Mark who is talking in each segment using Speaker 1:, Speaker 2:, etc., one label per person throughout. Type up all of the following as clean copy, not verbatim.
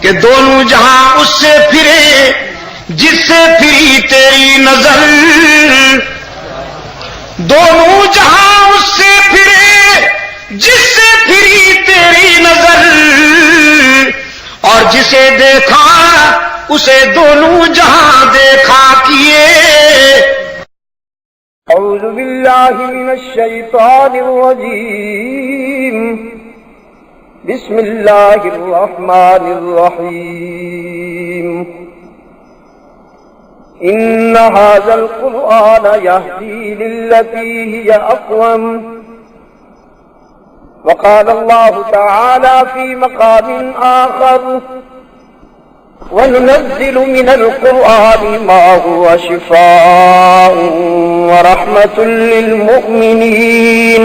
Speaker 1: کہ دونوں جہاں اس سے پھرے جس سے پھری تیری نظر، دونوں جہاں اس سے پھرے جس سے پھری تیری نظر، اور جسے دیکھا اسے دونوں جہاں دیکھا کیے۔
Speaker 2: اعوذ باللہ من الشیطان الرجیم، بسم اللہ الرحمن الرحیم۔ ان هذا القرآن يهدي للتي هي اقوم، وقال الله تعالى في مقام آخر: وَنُنَزِّلُ مِنَ الْقُرْآنِ مَا هُوَ شِفَاءٌ وَرَحْمَةٌ لِّلْمُؤْمِنِينَ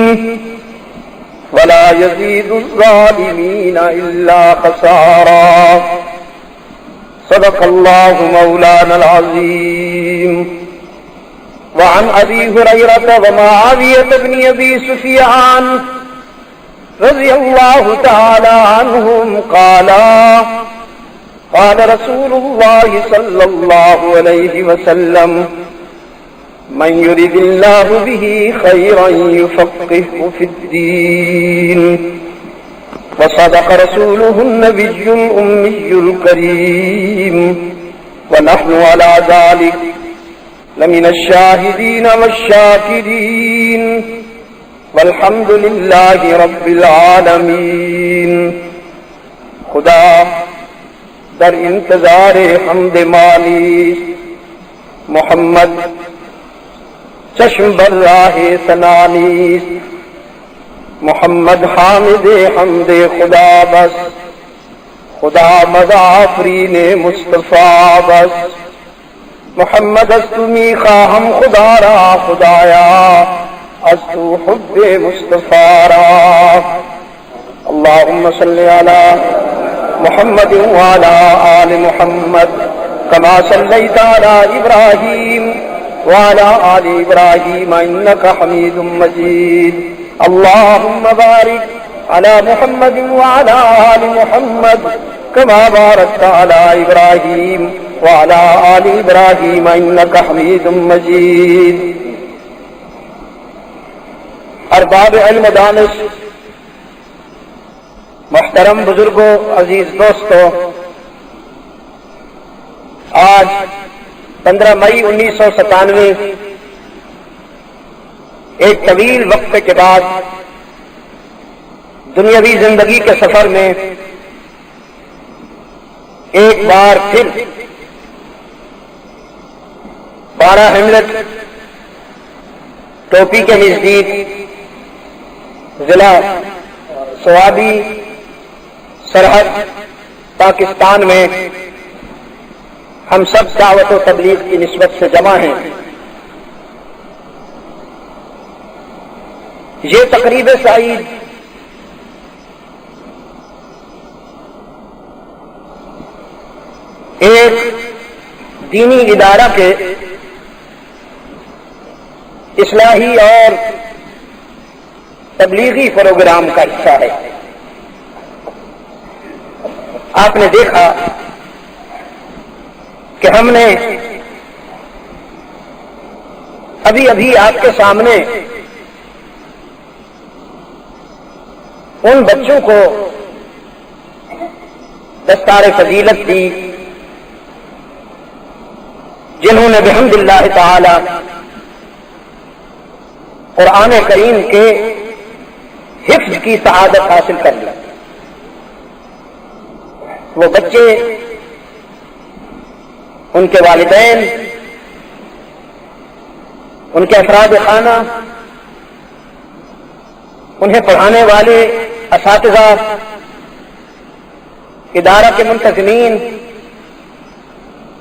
Speaker 2: وَلَا يَزِيدُ الظَّالِمِينَ إِلَّا خَسَارًا۔ صدق الله مولانا العظيم۔ وعن أبي هريرة ومعاوية بن أبي سفيان رضي الله تعالى عنهم قالا: قال رسول الله صلى الله عليه وسلم: من يرد الله به خيرا يفقهه في الدين۔ وصدق رسوله النبي الأمي الكريم، ونحن على ذلك لمن الشاهدين والشاكرين، والحمد لله رب العالمين۔ خدا در انتظار حمد مالی محمد چشم بر راہ سنانی، محمد حامد حمد خدا بس، خدا مضافرین مصطفیٰ بس، محمد استمی خواہم خدا را خدایا استو حب مصطفیٰ را۔ اللہم صلی علی محمد وعلى آل محمد كما صليت على إبراهيم وعلى آل إبراهيم إنك حميد مجيد۔ اللهم بارك على محمد وعلى آل محمد كما باركت على إبراهيم وعلى آل إبراهيم إنك حميد مجيد۔ ارباب علم دانش، محترم بزرگوں، عزیز دوستوں، آج 15 مئی 1997 ایک طویل وقفے کے بعد دنیاوی زندگی کے سفر میں ایک بار پھر 12 ہیملٹ ٹوپی کے نزدیک ضلع سوابی سرحد پاکستان میں ہم سب دعوت و تبلیغ کی نسبت سے جمع ہیں۔ یہ تقریب سعید ایک دینی ادارہ کے اصلاحی اور تبلیغی پروگرام کا حصہ ہے۔ آپ نے دیکھا کہ ہم نے ابھی آپ کے سامنے ان بچوں کو دستار فضیلت دی جنہوں نے بحمد اللہ تعالی قرآن کریم کے حفظ کی سعادت حاصل کر لی۔ وہ بچے، ان کے والدین، ان کے افراد خانہ، انہیں پڑھانے والے اساتذہ، ادارہ کے منتظمین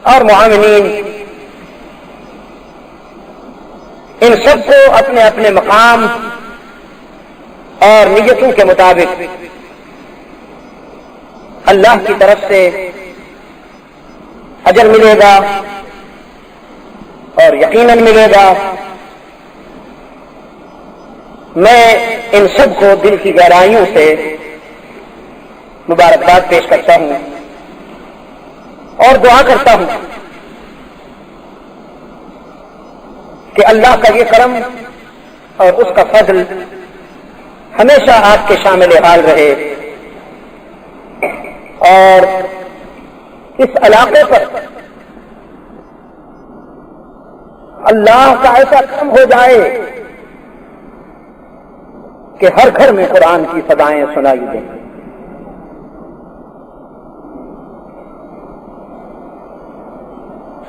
Speaker 2: اور معاونین، ان سب کو اپنے اپنے مقام اور نیتوں کے مطابق اللہ کی طرف سے اجر ملے گا اور یقیناً ملے گا۔ میں ان سب کو دل کی گہرائیوں سے مبارکباد پیش کرتا ہوں اور دعا کرتا ہوں کہ اللہ کا یہ کرم اور اس کا فضل ہمیشہ آپ کے شامل حال رہے اور اس علاقے پر اللہ کا ایسا کرم ہو جائے کہ ہر گھر میں قرآن کی صدائیں سنائی دیں.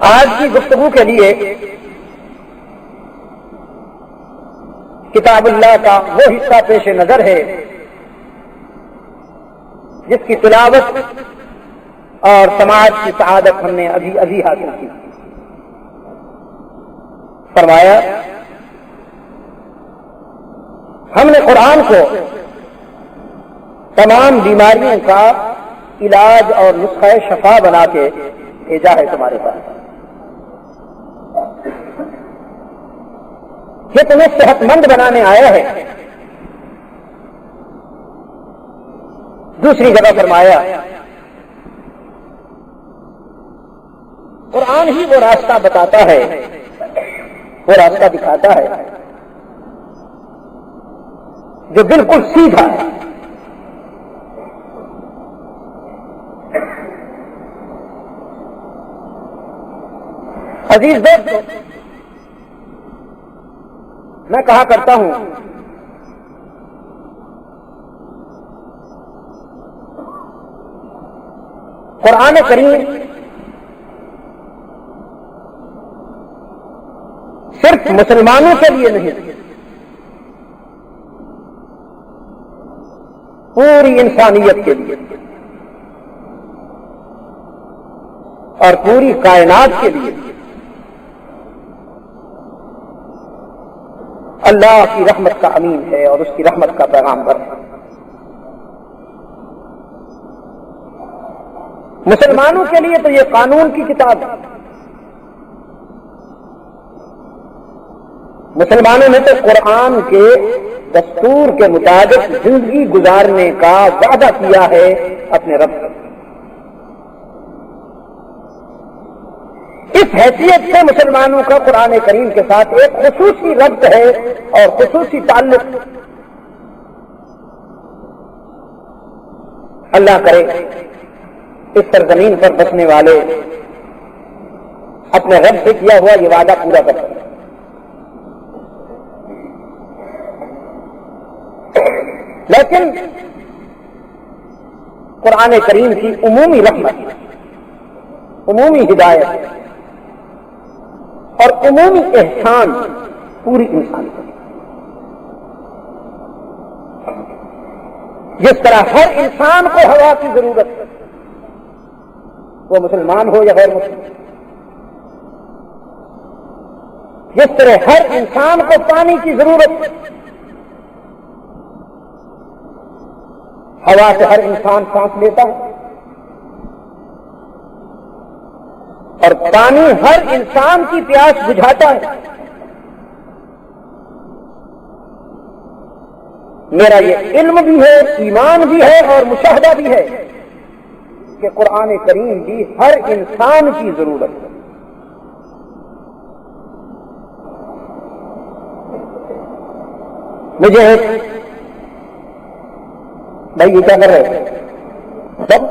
Speaker 2: آج کی گفتگو کے لیے کتاب اللہ کا وہ حصہ پیش نظر ہے جس کی تلاوت اور سماج کی سعادت ہم نے ابھی ابھی حاصل کی. فرمایا ہم نے قرآن کو تمام بیماریوں کا علاج اور نسخہ شفا بنا کے بھیجا ہے تمہارے پاس. یہ تمہیں صحت مند بنانے آیا ہے. دوسری جگہ فرمایا قرآن ہی وہ راستہ بتاتا ہے، وہ راستہ دکھاتا ہے جو بالکل سیدھا ہے. عزیز دوستو، میں کہا کرتا ہوں قرآن کریم صرف مسلمانوں کے لیے نہیں، پوری انسانیت کے لیے اور پوری کائنات کے لیے اللہ کی رحمت کا امین ہے اور اس کی رحمت کا پیغامبر ہے. مسلمانوں کے لیے تو یہ قانون کی کتاب ہے. مسلمانوں نے تو قرآن کے دستور کے مطابق زندگی گزارنے کا وعدہ کیا ہے اپنے رب سے. اس حیثیت سے مسلمانوں کا قرآن کریم کے ساتھ ایک خصوصی ربط ہے اور خصوصی تعلق. اللہ کرے اس سرزمین پر بسنے والے اپنے رب سے کیا ہوا یہ وعدہ پورا کر سکیں. لیکن قرآن کریم کی عمومی رحمت، عمومی ہدایت اور عمومی احسان پوری انسان کو، جس طرح ہر انسان کو ہوا کی ضرورت ہے، وہ مسلمان ہو یا غیر مسلم، جس طرح ہر انسان کو پانی کی ضرورت ہے، ہوا سے ہر انسان سانس لیتا ہے اور پانی ہر انسان کی پیاس بجھاتا ہے. میرا یہ علم بھی ہے، ایمان بھی ہے اور مشاہدہ بھی ہے کہ قرآن کریم بھی ہر انسان کی ضرورت ہے. مجھے بھائی یہ کیا کر رہے سب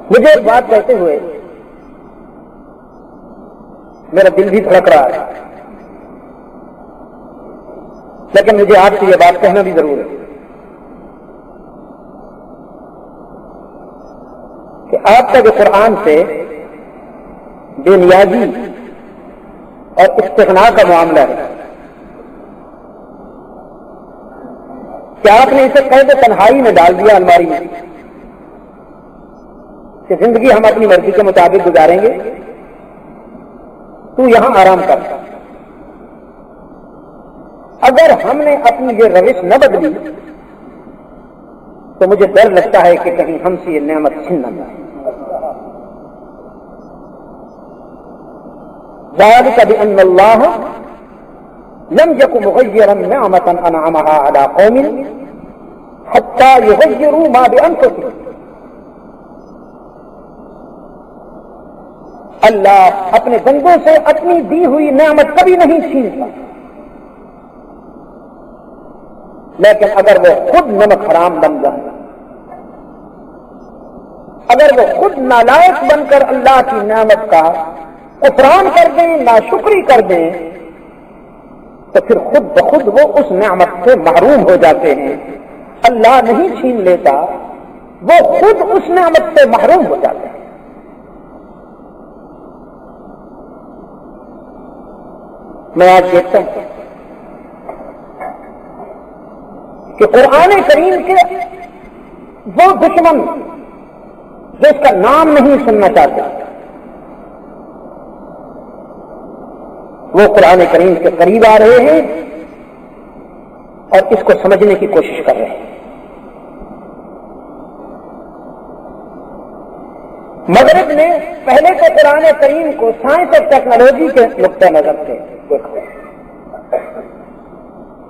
Speaker 2: مجھے ایک بات کہتے ہوئے میرا دل بھی دھڑک رہا ہے، لیکن مجھے آپ سے یہ بات کہنا بھی ضرور ہے کہ آپ کا جو قرآن سے بے نیازی اور استغنا کا معاملہ ہے، کہ آپ نے اسے قید تنہائی میں ڈال دیا الماری میں کہ زندگی ہم اپنی مرضی کے مطابق گزاریں گے، تو یہاں آرام کر. اگر ہم نے اپنی یہ روش نہ بدلی تو مجھے ڈر لگتا ہے کہ کہیں ہم سے یہ نعمت چھن نہ جائے. ذلك بأن الله لم يك مغيرا نعمة أنعمها على قوم حتى يغيروا ما بأنفسهم. اللہ اپنے بندوں سے اپنی دی ہوئی نعمت کبھی نہیں چھینتا، لیکن اگر وہ خود نمک حرام بن جائے، اگر وہ خود نالائق بن کر اللہ کی نعمت کا کفران کر دیں، ناشکری کر دیں، تو پھر خود بخود وہ اس نعمت سے محروم ہو جاتے ہیں. اللہ نہیں چھین لیتا، وہ خود اس نعمت سے محروم ہو جاتے ہیں. میں آج دیکھتا ہوں کہ قرآن کریم کے وہ دشمن جو اس کا نام نہیں سننا چاہتے، وہ قرآن کریم کے قریب آ رہے ہیں اور اس کو سمجھنے کی کوشش کر رہے ہیں. مغرب نے پہلے تو قرآن کریم کو سائنس اور ٹیکنالوجی کے نقطۂ نظر سے دیکھا،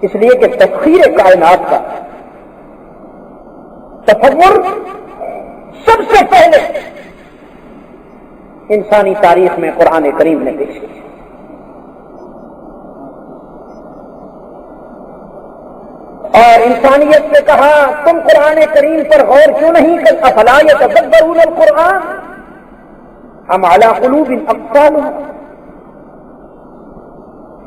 Speaker 2: اس لیے کہ تسخیر کائنات کا تصور سب سے پہلے انسانی تاریخ میں قرآن کریم نے پیش کیا. اور انسانیت سے کہا تم قرآن کریم پر غور کیوں نہیں کرتے؟ افلا یتدبرون القرآن ام علی قلوب اقفالها.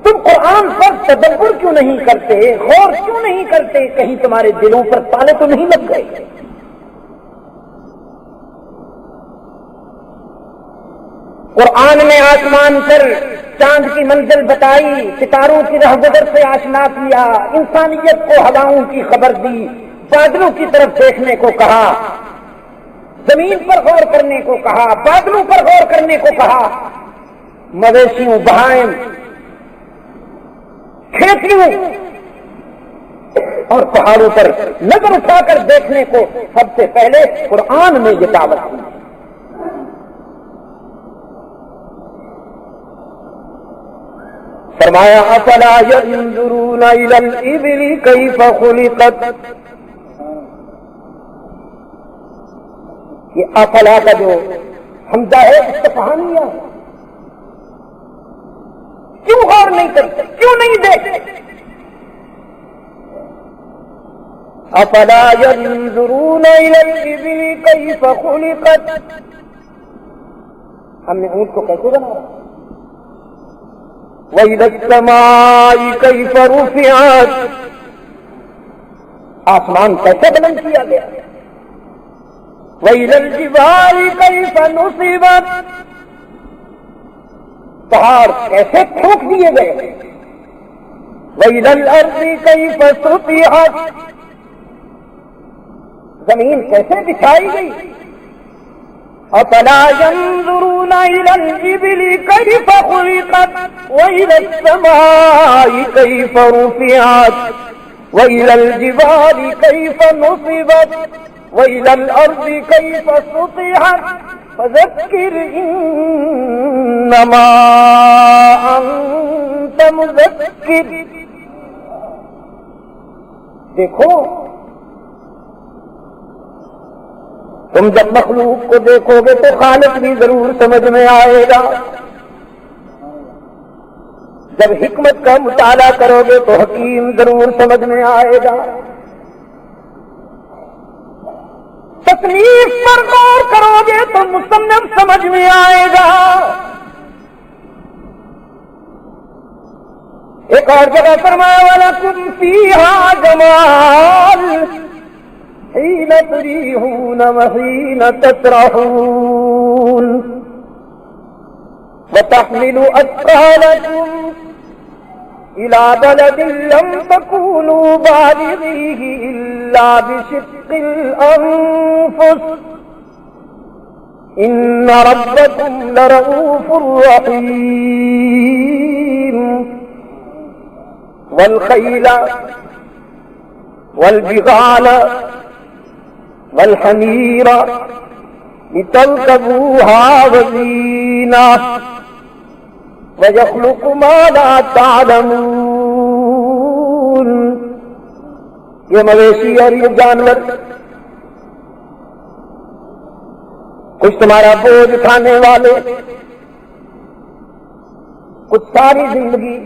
Speaker 2: تم قرآن پر تدبر کیوں نہیں کرتے، غور کیوں نہیں کرتے؟ کہیں تمہارے دلوں پر تالے تو نہیں لگ گئے؟ قرآن نے آسمان پر چاند کی منزل بتائی، ستاروں کی رہ گزر سے آشنا کیا، انسانیت کو ہواؤں کی خبر دی، بادلوں کی طرف دیکھنے کو کہا، زمین پر غور کرنے کو کہا، بادلوں پر غور کرنے کو کہا، مویشیوں، بہائم، کھیتیوں اور پہاڑوں پر نظر اٹھا کر دیکھنے کو سب سے پہلے قرآن میں یہ دعوت دی. فرمایا افلا ينظرون الى الابل كيف خلقت. یہ افلا کا جو حمزہ ہے استفہامیہ ہے. کیوں غور نہیں کرتے، کیوں نہیں دیکھتے؟ افلا ينظرون الى الابل كيف خلقت. ہم نے اونٹ کو کیسے بنایا؟ وَإِلَى السَّمَاءِ كَيْفَ رُفِعَتْ. آسمان کیسے بلند کیا گیا؟ وَإِلَى الْجِبَالِ كَيْفَ نُصِبَتْ. پہاڑ کیسے ٹھوک دیے گئے؟ وَإِلَى الْأَرْضِ كَيْفَ سُطِحَتْ. زمین کیسے بچھائی گئی؟ افلا ينظرون الى الابل كيف خلقت والى السماء كيف رفعت والى الجبال كيف نصبت والى الارض كيف سطحت فذكر انما انت مذكر. دیکھو تم جب مخلوق کو دیکھو گے تو خالق بھی ضرور سمجھ میں آئے گا، جب حکمت کا مطالعہ کرو گے تو حکیم ضرور سمجھ میں آئے گا، تصنیف پر غور کرو گے تو مصنف سمجھ میں آئے گا. ایک اور جگہ فرمایا وَلَكُمْ فِيهَا جَمَالٌ حين تريحون وحين تسرحون وتحمل أثقالكم إلى بلد لم تكونوا بالغيه إلا بشق الأنفس إن ربكم لرؤوف رحيم. والخيل والبغال والحمير لتركبوها وزينة ويخلق ما لا تعلمون. یہ مویشی اور یہ جانور کچھ تمہارا بوجھ اٹھانے والے، کچھ ساری زندگی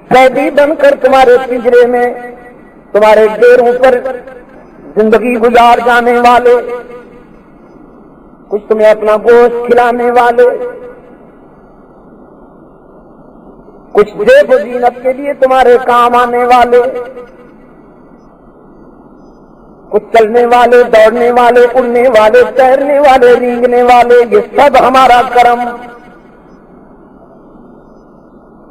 Speaker 2: قیدی بن کر تمہارے پنجرے میں تمہارے ڈیروں پر زندگی گزار جانے والے، کچھ تمہیں اپنا گوشت کھلانے والے، کچھ جیب و زینت کے لیے تمہارے کام آنے والے، کچھ چلنے والے، دوڑنے والے، اڑنے والے، تیرنے والے، رینگنے والے، یہ سب ہمارا کرم۔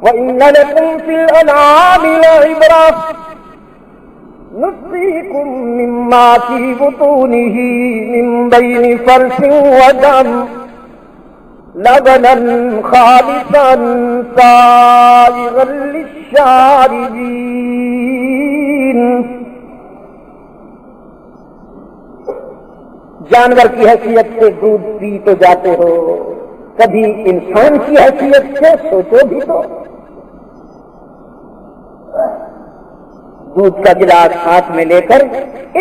Speaker 2: وَإِنَّ لَكُمْ فِي الْأَنْعَامِ لَعِبْرَةً نُسْقِيكُم مِّمَّا فِي بُطُونِهِ مِن بَيْنِ فَرْثٍ وَدَمٍ لَبَنًا خَالِصًا سَائِغًا لِّلشَّارِبِينَ۔ جانور کی حیثیت سے دودھ پی تو جاتے ہو، کبھی انسان کی حیثیت سے سوچو بھی تو۔ دودھ کا گلاس ہاتھ میں لے کر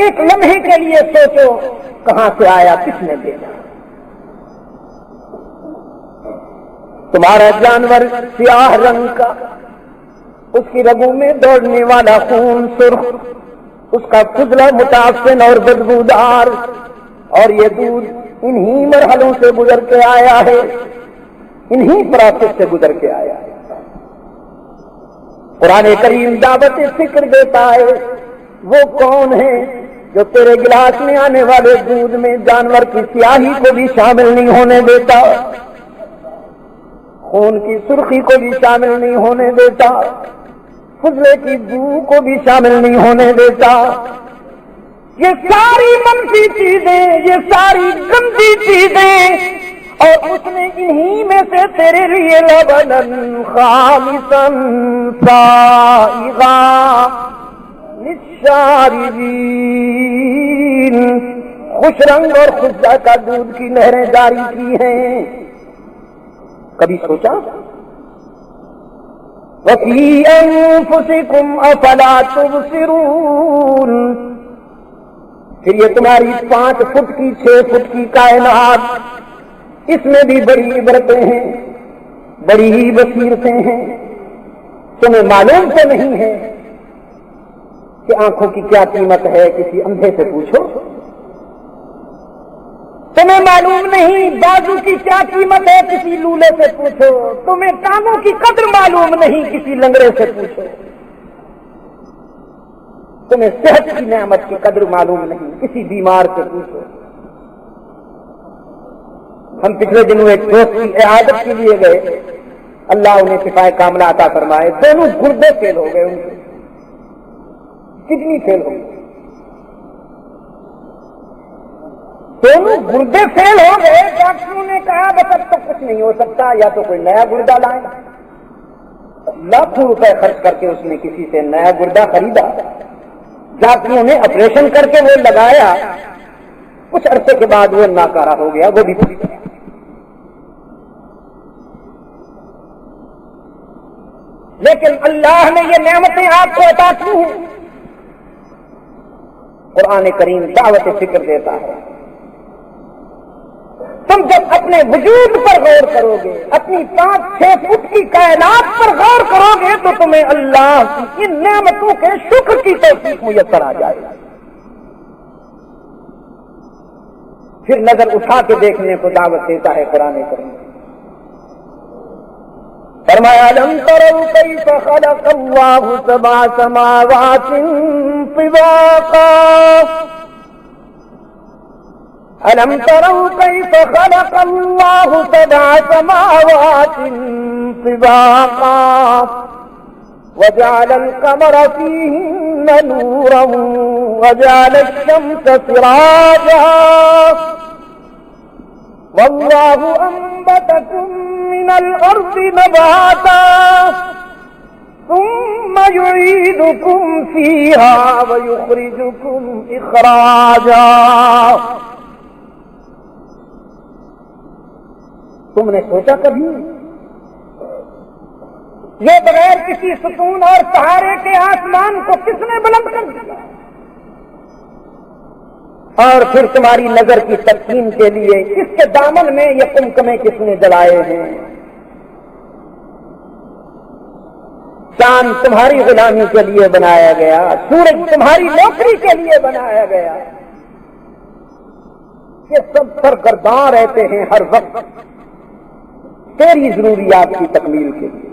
Speaker 2: ایک لمحے کے لیے سوچو کہاں سے آیا، کس نے بھیجا۔ تمہارا جانور سیاہ رنگ کا، اس کی رگوں میں دوڑنے والا خون سرخ، اس کا فضلہ متعفن اور بدبودار، اور یہ دودھ انہی مرحلوں سے گزر کے آیا ہے، انہی پروسیس سے گزر کے آیا ہے۔ قرآن کریم دعوت فکر دیتا ہے، وہ کون ہے جو تیرے گلاس میں آنے والے دودھ میں جانور کی سیاہی کو بھی شامل نہیں ہونے دیتا، خون کی سرخی کو بھی شامل نہیں ہونے دیتا، فضلے کی بو کو بھی شامل نہیں ہونے دیتا۔ یہ ساری منفی چیزیں، یہ ساری گندی چیزیں، اور اس نے انہی میں سے تیرے لیے لبنًا خالصًا سائغًا للشاربین، خوش رنگ اور خوشبو کا دودھ کی نہریں جاری کی ہیں۔ کبھی سوچا؟ وَفِي أَنفُسِكُمْ أَفَلَا تُبْصِرُونَ۔ پھر یہ تمہاری 5 فٹ کی 6 فٹ کی کائنات، اس میں بھی بڑی عبرتیں ہیں، بڑی ہی بصیرتیں ہیں۔ تمہیں معلوم تو نہیں ہے کہ آنکھوں کی کیا قیمت ہے، کسی اندھے سے پوچھو۔ تمہیں معلوم نہیں بازو کی کیا قیمت ہے، کسی لولے سے پوچھو۔ تمہیں کانوں کی قدر معلوم نہیں، کسی لنگڑے سے پوچھو۔ تمہیں صحت کی نعمت کی قدر معلوم نہیں، کسی بیمار سے پوچھو۔ ہم پچھلے دنوں ایک دوست کی عیادت کے لیے گئے، اللہ انہیں شفائے کاملہ عطا فرمائے۔ دونوں گردے فیل ہو گئے، ان کے کڈنی فیل ہو گئی، دونوں گردے فیل ہو گئے۔ ڈاکٹروں نے کہا بس اب تو کچھ نہیں ہو سکتا، یا تو کوئی نیا گردہ لائیں۔ لاکھوں روپے خرچ کر کے اس نے کسی سے نیا گردہ خریدا، ڈاکٹروں نے آپریشن کر کے وہ لگایا، کچھ عرصے کے بعد وہ ناکارہ ہو گیا، وہ بھی پوری گیا۔ لیکن اللہ نے یہ نعمتیں آپ کو عطا کی ہیں۔ قرآن کریم دعوت فکر دیتا ہے، تم جب اپنے وجود پر غور کرو گے، اپنی 5-6 فٹ کی کائنات پر غور کرو گے، تو تمہیں اللہ کی ان نعمتوں کے شکر کی توفیق میسر آ جائے گی۔ پھر نظر اٹھا کے دیکھنے کو دعوت دیتا ہے قرآن کریم۔ فرمایا لم تروا کیف خلق اللہ 7 سماوات طباقا، ألم تروا كيف خلق الله 7 سماوات طباقا وجعل القمر فيهن نورا وجعل الشمس سراجا والله أنبتكم من الأرض نباتا ثم يعيدكم فيها ويخرجكم إخراجا۔ تم نے سوچا کبھی یہ بغیر کسی ستون اور سہارے کے آسمان کو کس نے بلند کر دیا؟ اور پھر تمہاری نظر کی تسکین کے لیے اس کے دامن میں یہ قمقمے کس نے جلائے ہیں؟ چاند تمہاری غلامی کے لیے بنایا گیا، سورج تمہاری نوکری کے لیے بنایا گیا، یہ سب سرگرداں رہتے ہیں ہر وقت تیری ضروریات کی تکمیل کے لیے۔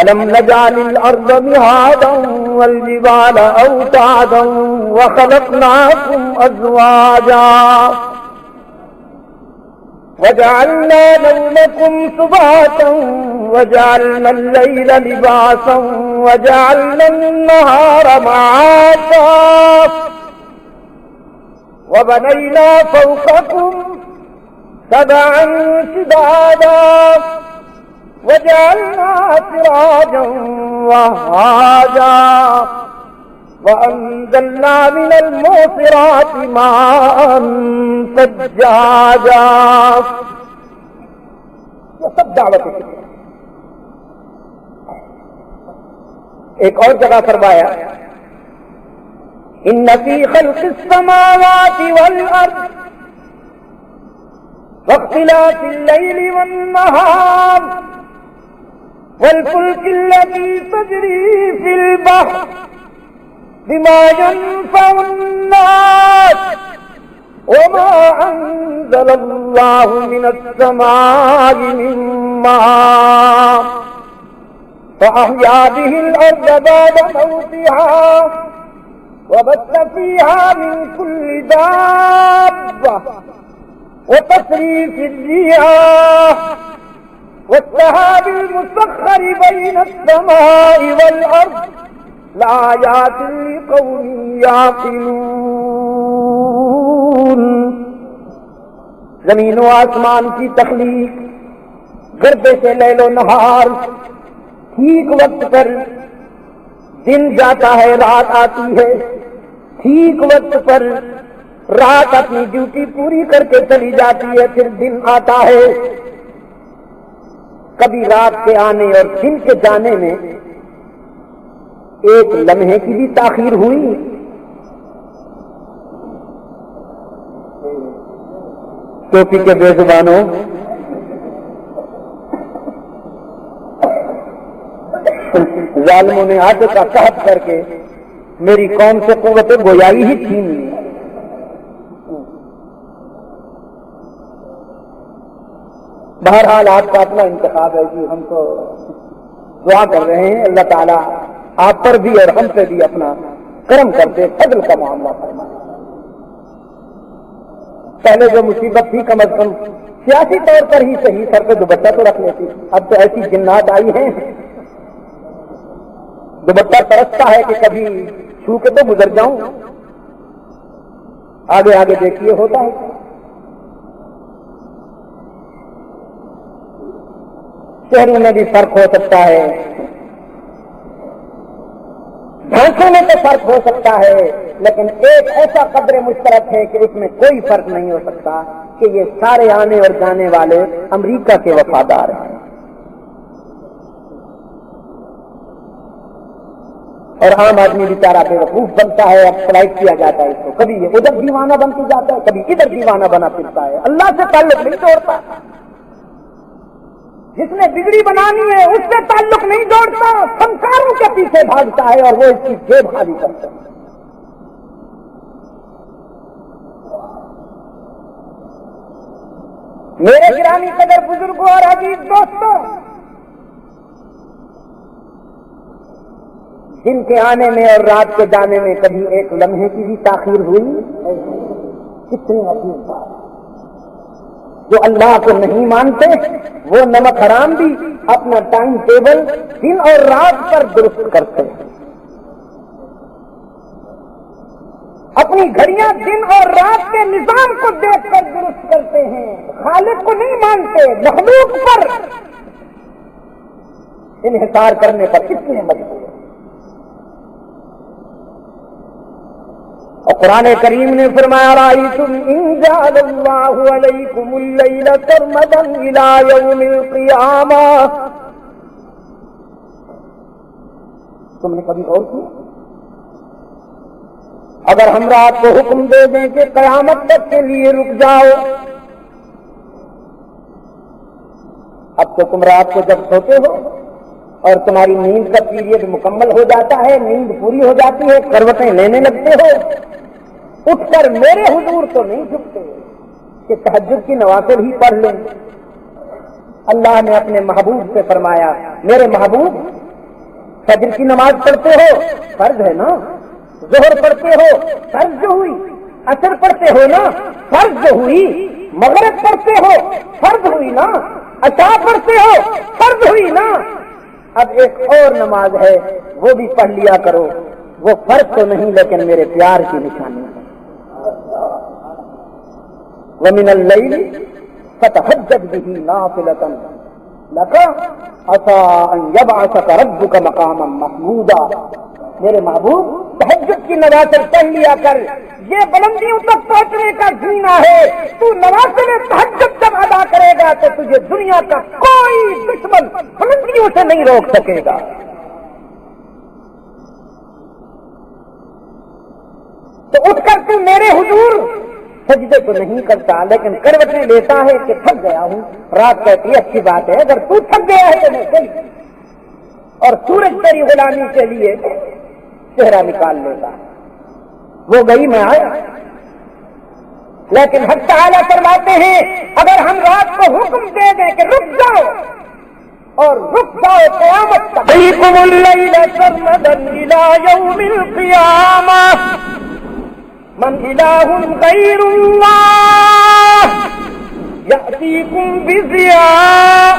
Speaker 2: أَلَمْ نَجْعَلِ الْأَرْضَ مِهَادًا وَالْجِبَالَ أَوْتَادًا وَخَلَقْنَاكُمْ أَزْوَاجًا وَجَعَلْنَا نَوْمَكُمْ سُبَاتًا وَجَعَلْنَا اللَّيْلَ لِبَاسًا وَجَعَلْنَا النَّهَارَ مَعَاشًا وَبَنَيْنَا فَوْقَكُمْ سَبْعًا شِدَادًا وَجَعَلْنَا سِرَاجًا وَهَّاجًا وَأَنزَلْنَا مِنَ الْمُعْصِرَاتِ مَاءً ثَجَّاجًا۔ یہ سب دعوت ہے۔ ایک اور جگہ فرمایا ان فی خلق السماوات والارض واختلاف الليل والنهار والفلك التي تجري في البحر بما ينفع الناس وما أنزل الله من السماء من ماء فأحيا به الأرض بعد موتها وبث فيها من كل دابة وتصريف الرياح والسحاب المسخر بين السماء والأرض لآيات لقوم يعقلون۔ زمین و آسمان کی تخلیق، گردے سے لیل و نہار، ٹھیک وقت پر دن جاتا ہے رات آتی ہے، ٹھیک وقت پر رات اپنی ڈیوٹی پوری کر کے چلی جاتی ہے، پھر دن آتا ہے۔ کبھی رات کے آنے اور دن کے جانے میں ایک لمحے کی بھی تاخیر ہوئی؟ ٹوپی کے بے زبانوں، ظالموں نے آٹے کا قحط کر کے میری قوم سے قوت گویائی ہی چھین لی۔ بہرحال آپ کا اپنا انتخاب ہے جی، ہم تو دعا کر رہے ہیں اللہ تعالیٰ آپ پر بھی اور ہم سے بھی اپنا کرم کر دے، فضل کا معاملہ فرمائے۔ پہلے جو مصیبت تھی کم از کم سیاسی طور پر ہی صحیح، سر پہ دوپٹہ تو رکھ لیتی، اب تو ایسی جنات آئی ہیں دوپٹہ ترستا ہے کہ کبھی چھو کے تو گزر جاؤں۔ آگے آگے دیکھیے ہوتا ہے۔ چہروں میں بھی فرق ہو سکتا ہے، ڈھانچوں میں تو فرق ہو سکتا ہے، لیکن ایک ایسا قدر مشترک ہے کہ اس میں کوئی فرق نہیں ہو سکتا کہ یہ سارے آنے اور جانے والے امریکہ کے وفادار ہیں۔ اور عام آدمی بیچارہ بے وقوف بنتا ہے، اب فلائٹ کیا جاتا ہے اس کو، کبھی یہ ادھر دیوانہ بن کے جاتا ہے، کبھی ادھر دیوانہ بنا پھرتا ہے، اللہ سے تعلق نہیں توڑتا۔ جس نے بگڑی بنانی ہے اس سے تعلق نہیں جوڑتا، فنکاروں کے پیچھے بھاگتا ہے اور وہ اس کی جیب خالی کرتا ہے۔ میرے گرامی قدر بزرگوں اور عزیز دوستوں، دن کے آنے میں اور رات کے جانے میں کبھی ایک لمحے کی بھی تاخیر ہوئی؟ کتنی عجیب بات! جو اللہ کو نہیں مانتے وہ نمک حرام بھی اپنا ٹائم ٹیبل دن اور رات پر درست کرتے ہیں، اپنی گھڑیاں دن اور رات کے نظام کو دیکھ کر درست کرتے ہیں، خالق کو نہیں مانتے، مخلوق پر انحصار کرنے پر کتنے مجبور ہیں۔ اور قرآن کریم نے فرمایا رأیتم ان جعل اللہ علیکم اللیل سرمدا الی یوم القیامہ، تم نے کبھی غور کیا اگر ہم رات کو حکم دے دیں کہ قیامت تک کے لیے رک جاؤ، اب تو تم رات کو جب سوتے ہو اور تمہاری نیند کا پیریڈ مکمل ہو جاتا ہے، نیند پوری ہو جاتی ہے، کروٹیں لینے لگتے ہو، اٹھ کر میرے حضور تو نہیں جھکتے کہ تہجد کی نوافل ہی پڑھ لیں۔ اللہ نے اپنے محبوب سے فرمایا میرے محبوب فجر کی نماز پڑھتے ہو، فرض ہے نا، ظہر پڑھتے ہو، فرض جو ہوئی، عصر پڑھتے ہو نا، فرض جو ہوئی، مغرب پڑھتے ہو، فرض ہوئی نا، عشاء پڑھتے ہو، فرض ہوئی نا، اب ایک اور نماز ہے وہ بھی پڑھ لیا کرو، وہ فرض تو نہیں لیکن میرے پیار کی نشانی ہے۔ وَمِنَ اللَّيْلِ فَتَهَجَّدْ بِهِ نَافِلَةً لَكَ عَسَىٰ أَن يَبْعَثَكَ رَبُّكَ مَقَامًا مَحْمُودًا، میرے محبوب تہجد کی نوافل پڑھ لیا کر، یہ بلندیوں تک پہنچنے کا زینہ ہے، تو نوافل تہجد جب ادا کرے گا تو تجھے دنیا کا کوئی دشمن بلندیوں سے نہیں روک سکے گا۔ تو اٹھ کر تو میرے حضور سجدے تو نہیں کرتا لیکن کروٹیں لیتا ہے کہ تھک گیا ہوں، رات کہتی ہے اچھی بات ہے، اگر تو تھک گیا ہے تو میں چلی، اور سورج تیری غلامی کے لیے چہرہ نکال لیتا، وہ گئی میں آیا، لیکن حق تعالیٰ فرماتے ہیں اگر ہم رات کو حکم دے دیں کہ رک جاؤ اور رک جاؤ قیامت تک، علیکم اللیل سرمدا الی یوم القیامہ من الہ غیر اللہ یأتیکم بضیاء،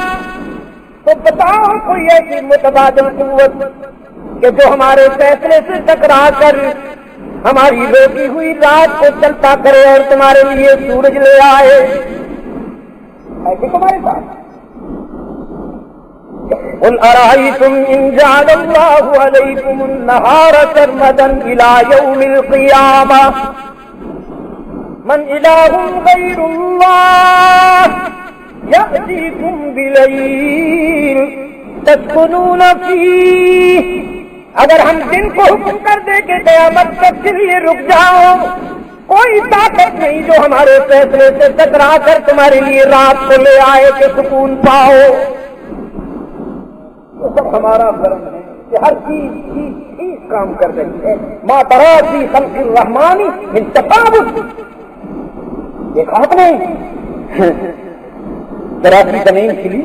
Speaker 2: تو بتاؤ کوئی ایسی متبادل قوت کہ جو ہمارے فیصلے سے ٹکرا کر ہماری روکی ہوئی رات کو چلتا کرے اور تمہارے لیے سورج لے آئے، ایسے تمہارے پاس؟ قل ارأیتم ان جعل اللہ علیکم النہار سرمدا الی یوم القیامہ من الہ غیر اللہ یأتیکم بلیل تسکنون فیہ، اگر ہم دن کو حکم کر دیں کہ قیامت تک کے لیے رک جاؤ، کوئی طاقت نہیں جو ہمارے فیصلے سے ٹکرا کر تمہارے لیے رات کو لے آئے کہ سکون پاؤ۔ تو سب ہمارا کرم ہے کہ ہر چیز ٹھیک کام کر رہی ہے۔ ما تری فی خلق الرحمن من تفاوت، دیکھا آپ نے ذرا سی زمین کھلی،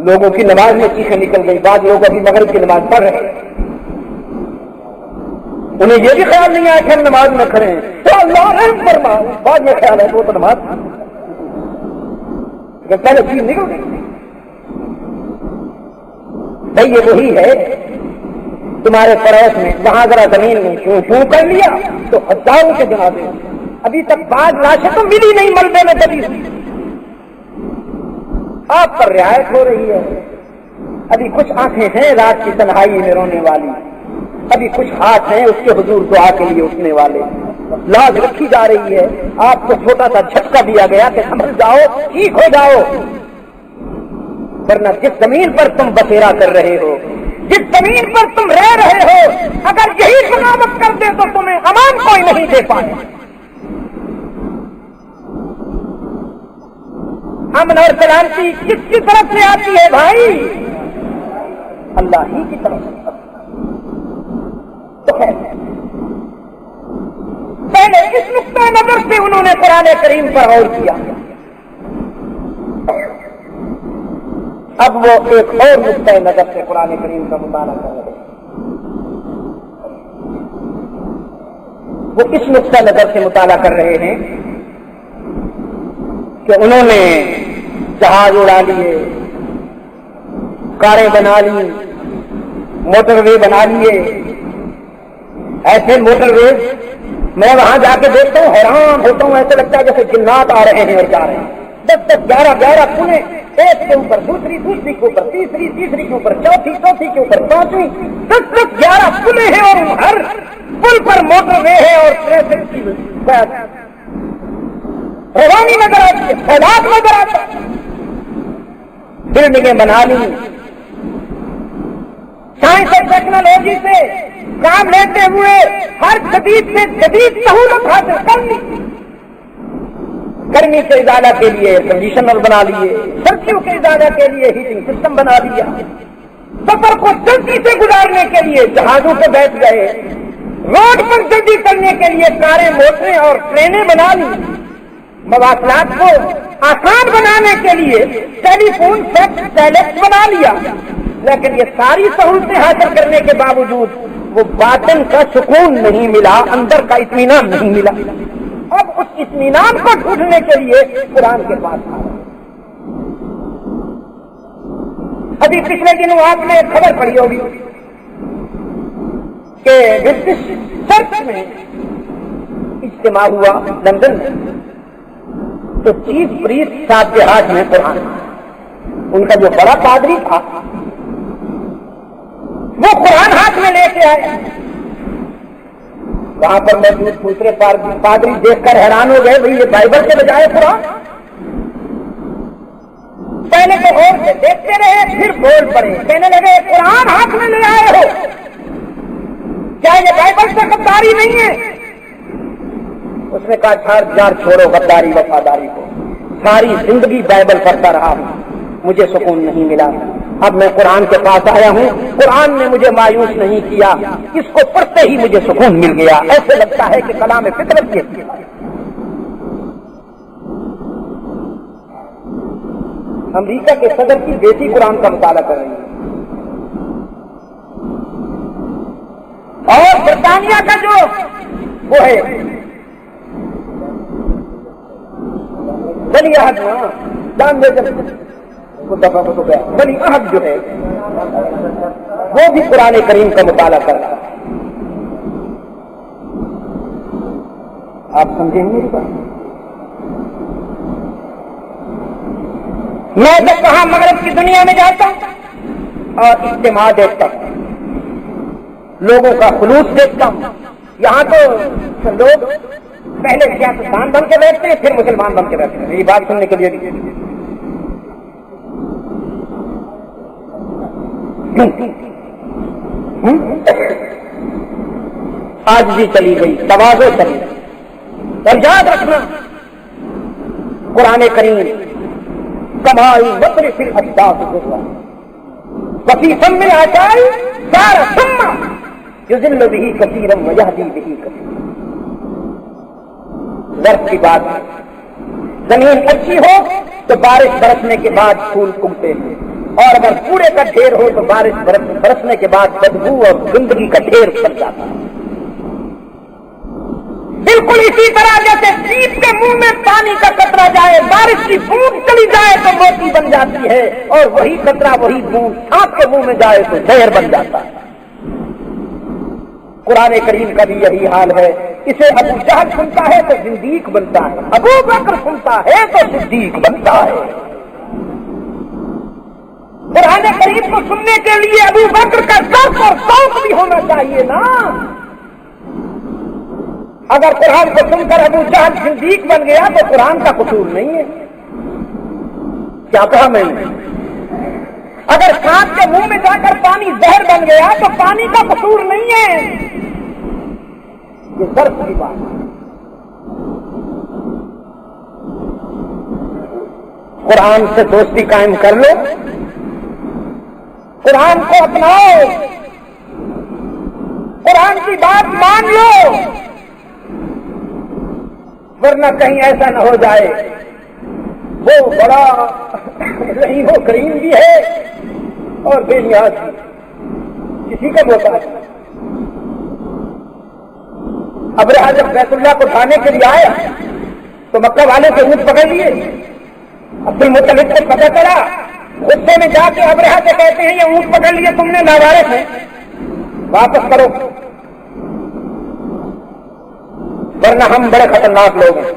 Speaker 2: لوگوں کی نماز میں چیخیں نکل گئی، بعض لوگ ابھی مغرب کی نماز پڑھ رہے ہیں، انہیں یہ بھی خیال نہیں آیا کہ ہم نماز میں کھڑے ہیں تو اللہ رحم فرما، بعد میں خیال ہے وہ تو نماز پہلے چیز نکل گئی۔ بھائی یہ وہی ہے تمہارے پڑوس میں، وہاں ذرا زمین میں شوں کر لیا تو ہزاروں کے جنازے، ابھی تک بعض لاشیں تو ملی نہیں، ملبے میں دبی ہوئی، آپ پر رعایت ہو رہی ہے۔ ابھی کچھ آنکھیں ہیں رات کی تنہائی میں رونے والی، ابھی کچھ ہاتھ ہیں اس کے حضور دعا کے لیے اٹھنے والے، لاز رکھی جا رہی ہے، آپ کو چھوٹا سا جھٹکا دیا گیا کہ سنبھل جاؤ، ٹھیک ہو جاؤ، ورنہ جس زمین پر تم بسیرا کر رہے ہو، جس زمین پر تم رہ رہے ہو، اگر یہی بغاوت کر دے تو تمہیں امان کوئی نہیں دے پائے۔ امن اور سلامتی کس کی طرف سے آتی ہے بھائی؟ اللہ ہی کی طرف سے۔ تو پہلے اس نقطۂ نظر سے انہوں نے قرآن کریم پر غور کیا، اب وہ ایک اور نقطۂ نظر سے قرآن کریم کا مطالعہ کر رہے ہیں۔ وہ کس نقطۂ نظر سے مطالعہ کر رہے ہیں کہ انہوں نے جہاز اڑا لیے، کاریں بنا لی، موٹر وے بنا لیے، ایسے موٹر وے میں وہاں جا کے دیکھتا ہوں حیران ہوتا ہوں، ایسے لگتا ہے جیسے جنات آ رہے ہیں اور جا رہے ہیں، 10 11 پلیں، ایک کے اوپر دوسری کے اوپر تیسری کے اوپر چوتھی کے اوپر 5ویں، 10 11 پلیں ہیں اور ہر پل پر موٹر وے ہے اور ٹریفک کی روانی نظر آتی ہے، سیلاب نظر آتا ہے، بلڈنگیں بنا لی، سائنس اور ٹیکنالوجی سے کام لیتے ہوئے ہر جدید سے جدید سہولت حاصل کر لی، گرمی کے ازالہ کے لیے ایئر کنڈیشنر بنا لیے، سردیوں کے ازالہ کے لیے ہیٹنگ سسٹم بنا دیا، سفر کو جلدی سے گزارنے کے لیے جہازوں پہ بیٹھ گئے، روڈ پر جلدی کرنے کے لیے کاریں، موٹریں اور ٹرینیں بنا لی، مواصلات کو آسان بنانے کے لیے ٹیلی فون فیکس ٹیلیکس بنا لیا، لیکن یہ ساری سہولتیں حاصل کرنے کے باوجود وہ باطن کا سکون نہیں ملا، اندر کا اطمینان نہیں ملا۔ اب اس اطمینان کو ڈھونڈنے کے لیے قرآن کے پاس آ رہا۔ ابھی پچھلے دنوں آپ نے خبر پڑھی ہوگی کہ برٹش چرچ میں اجتماع ہوا لندن میں، تو چیف پریسٹ صاحب کے ہاتھ میں قرآن، ان کا جو بڑا پادری تھا وہ قرآن ہاتھ میں لے کے آئے۔ وہاں پر موجود دوسرے پادری دیکھ کر حیران ہو گئے، بھئی یہ بائبل کے بجائے قرآن؟ پہلے تو غور سے دیکھتے رہے، پھر بول پڑے، کہنے لگے قرآن ہاتھ میں لے آئے ہو، کیا یہ بائبل سے غداری نہیں ہے؟ اس نے کہا جار چھوڑو غداری وفاداری کو، ساری زندگی بائبل پڑھتا رہا ہوں، مجھے سکون نہیں ملا، اب میں قرآن کے پاس آیا ہوں، قرآن نے مجھے مایوس نہیں کیا، اس کو پڑھتے ہی مجھے سکون مل گیا، ایسے لگتا ہے کہ کلام فطرت کے امریکہ کے صدر کی بیٹی قرآن کا مطالعہ کر رہی ہے، اور برطانیہ کا جو وہ ہے ولی عہد، جان دے ولی عہد جو ہے وہ بھی قرآن کریم کا مطالعہ کر رہا ہے۔ آپ سمجھیں میری بات؟ میں جب وہاں مغرب کی دنیا میں جاتا ہوں اور اجتماع دیکھتا ہوں، لوگوں کا خلوص دیکھتا ہوں، یہاں تو لوگ پہلے سیاستدان بن کے بیٹھتے ہیں، پھر مسلمان بن کے بیٹھتے ہیں، میری بات سننے کے لیے آج بھی چلی گئی، تواضع چلی گئی، اور یاد رکھنا قرآن کریم کمائی مطرف الاجداث وفی فم العطاء صار ثم یذل به کثیرا ویہدی به کثیرا۔ درد کی بات ہے، زمین اچھی ہو تو بارش برسنے کے بعد پھول اگتے ہیں، اور اگر کوڑے کا ڈھیر ہو تو بارش برسنے کے بعد بدبو اور گندگی کا ڈھیر پڑ جاتا ہے۔ بالکل اسی طرح جیسے سیپ کے منہ میں پانی کا قطرہ جائے، بارش کی بوند چلی جائے تو موتی بن جاتی ہے، اور وہی قطرہ وہی بوند سانپ کے منہ میں جائے تو زہر بن جاتا ہے۔ قرآن کریم کا بھی یہی حال ہے، اسے ابو جہل سنتا ہے تو زندیق بنتا ہے، ابو بکر سنتا ہے تو صدیق بنتا ہے۔ قرآن کریم کو سننے کے لیے ابو بکر کا ذوق اور شوق بھی ہونا چاہیے نا۔ اگر قرآن کو سن کر ابو جہل صدیق بن گیا تو قرآن کا قصور نہیں ہے، کیا کہا میں نے؟ اگر سانپ کے منہ میں جا کر پانی زہر بن گیا تو پانی کا قصور نہیں ہے، یہ درد کی بات ہے۔ قرآن سے دوستی قائم کر لو، قرآن کو اپناؤ، قرآن کی بات مان لو، ورنہ کہیں ایسا نہ ہو جائے وہ بڑا رحیم و کریم بھی ہے اور بے نیاز بھی، کسی کا محتاج نہیں۔ ابرہہ جب بیت اللہ کو ڈھانے کے لیے آیا تو مکہ والے سے اونٹ پکڑ لیے، عبد المطلب کو پتہ چلا، غصے میں جا کے ابرہہ سے کہتے ہیں یہ اونٹ پکڑ لیے تم نے، لاوارث ہیں، واپس کرو ورنہ ہم بڑے خطرناک لوگ ہیں،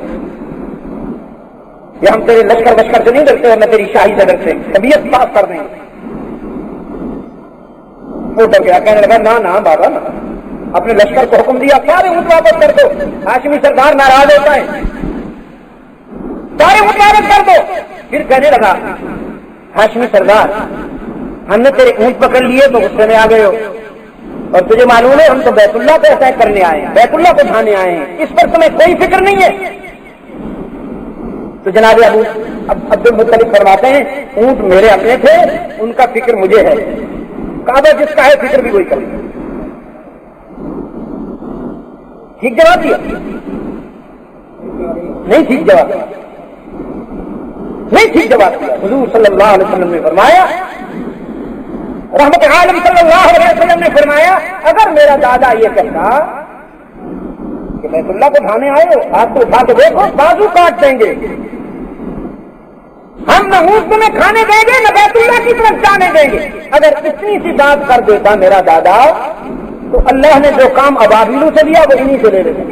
Speaker 2: یہ ہم تیرے لشکر وشکر سے نہیں ڈرتے اور نہ تیری شاہی سے ڈرتے، طبیعت پاس کر دیں۔ وہ ڈر گیا، کہنے لگا نہ بابا نہ، اپنے لشکر کو حکم دیا سارے اونٹ واپس کر دو. ہاشمی سردار ناراض ہوتا ہے, سارے اونٹ واپس کر دو. پھر کہنے لگا ہاشمی سردار ہم نے تیرے اونٹ پکڑ لیے تو غصے میں آ گئے ہو, اور تجھے معلوم ہے ہم تو بیت اللہ کو اٹیک کرنے آئے ہیں, بیت اللہ کو ڈھانے آئے ہیں, اس پر تمہیں کوئی فکر نہیں ہے. تو جناب ابو عبد المطلب فرماتے ہیں اونٹ میرے اپنے تھے, ان کا فکر مجھے ہے, کعبہ جس کا ہے فکر بھی وہی کرے. ٹھیک جواب دیا؟ نہیں ٹھیک جواب دیا, نہیں ٹھیک جواب دیا. حضور صلی اللہ علیہ وسلم نے فرمایا, رحمت عالم صلی اللہ علیہ وسلم نے فرمایا اگر میرا دادا یہ کہتا کہ بیت اللہ کو ڈھانے آئے ہو, ہاتھ کو اٹھا کے دیکھو بازو کاٹ دیں گے, ہم نہ اونٹ تمہیں کھانے دیں گے نہ بیت اللہ کی طرف جانے دیں گے. اگر اتنی سی بات کر دیتا میرا دادا تو اللہ نے جو کام ابابیلوں سے لیا وہ انہی سے لے لیتے,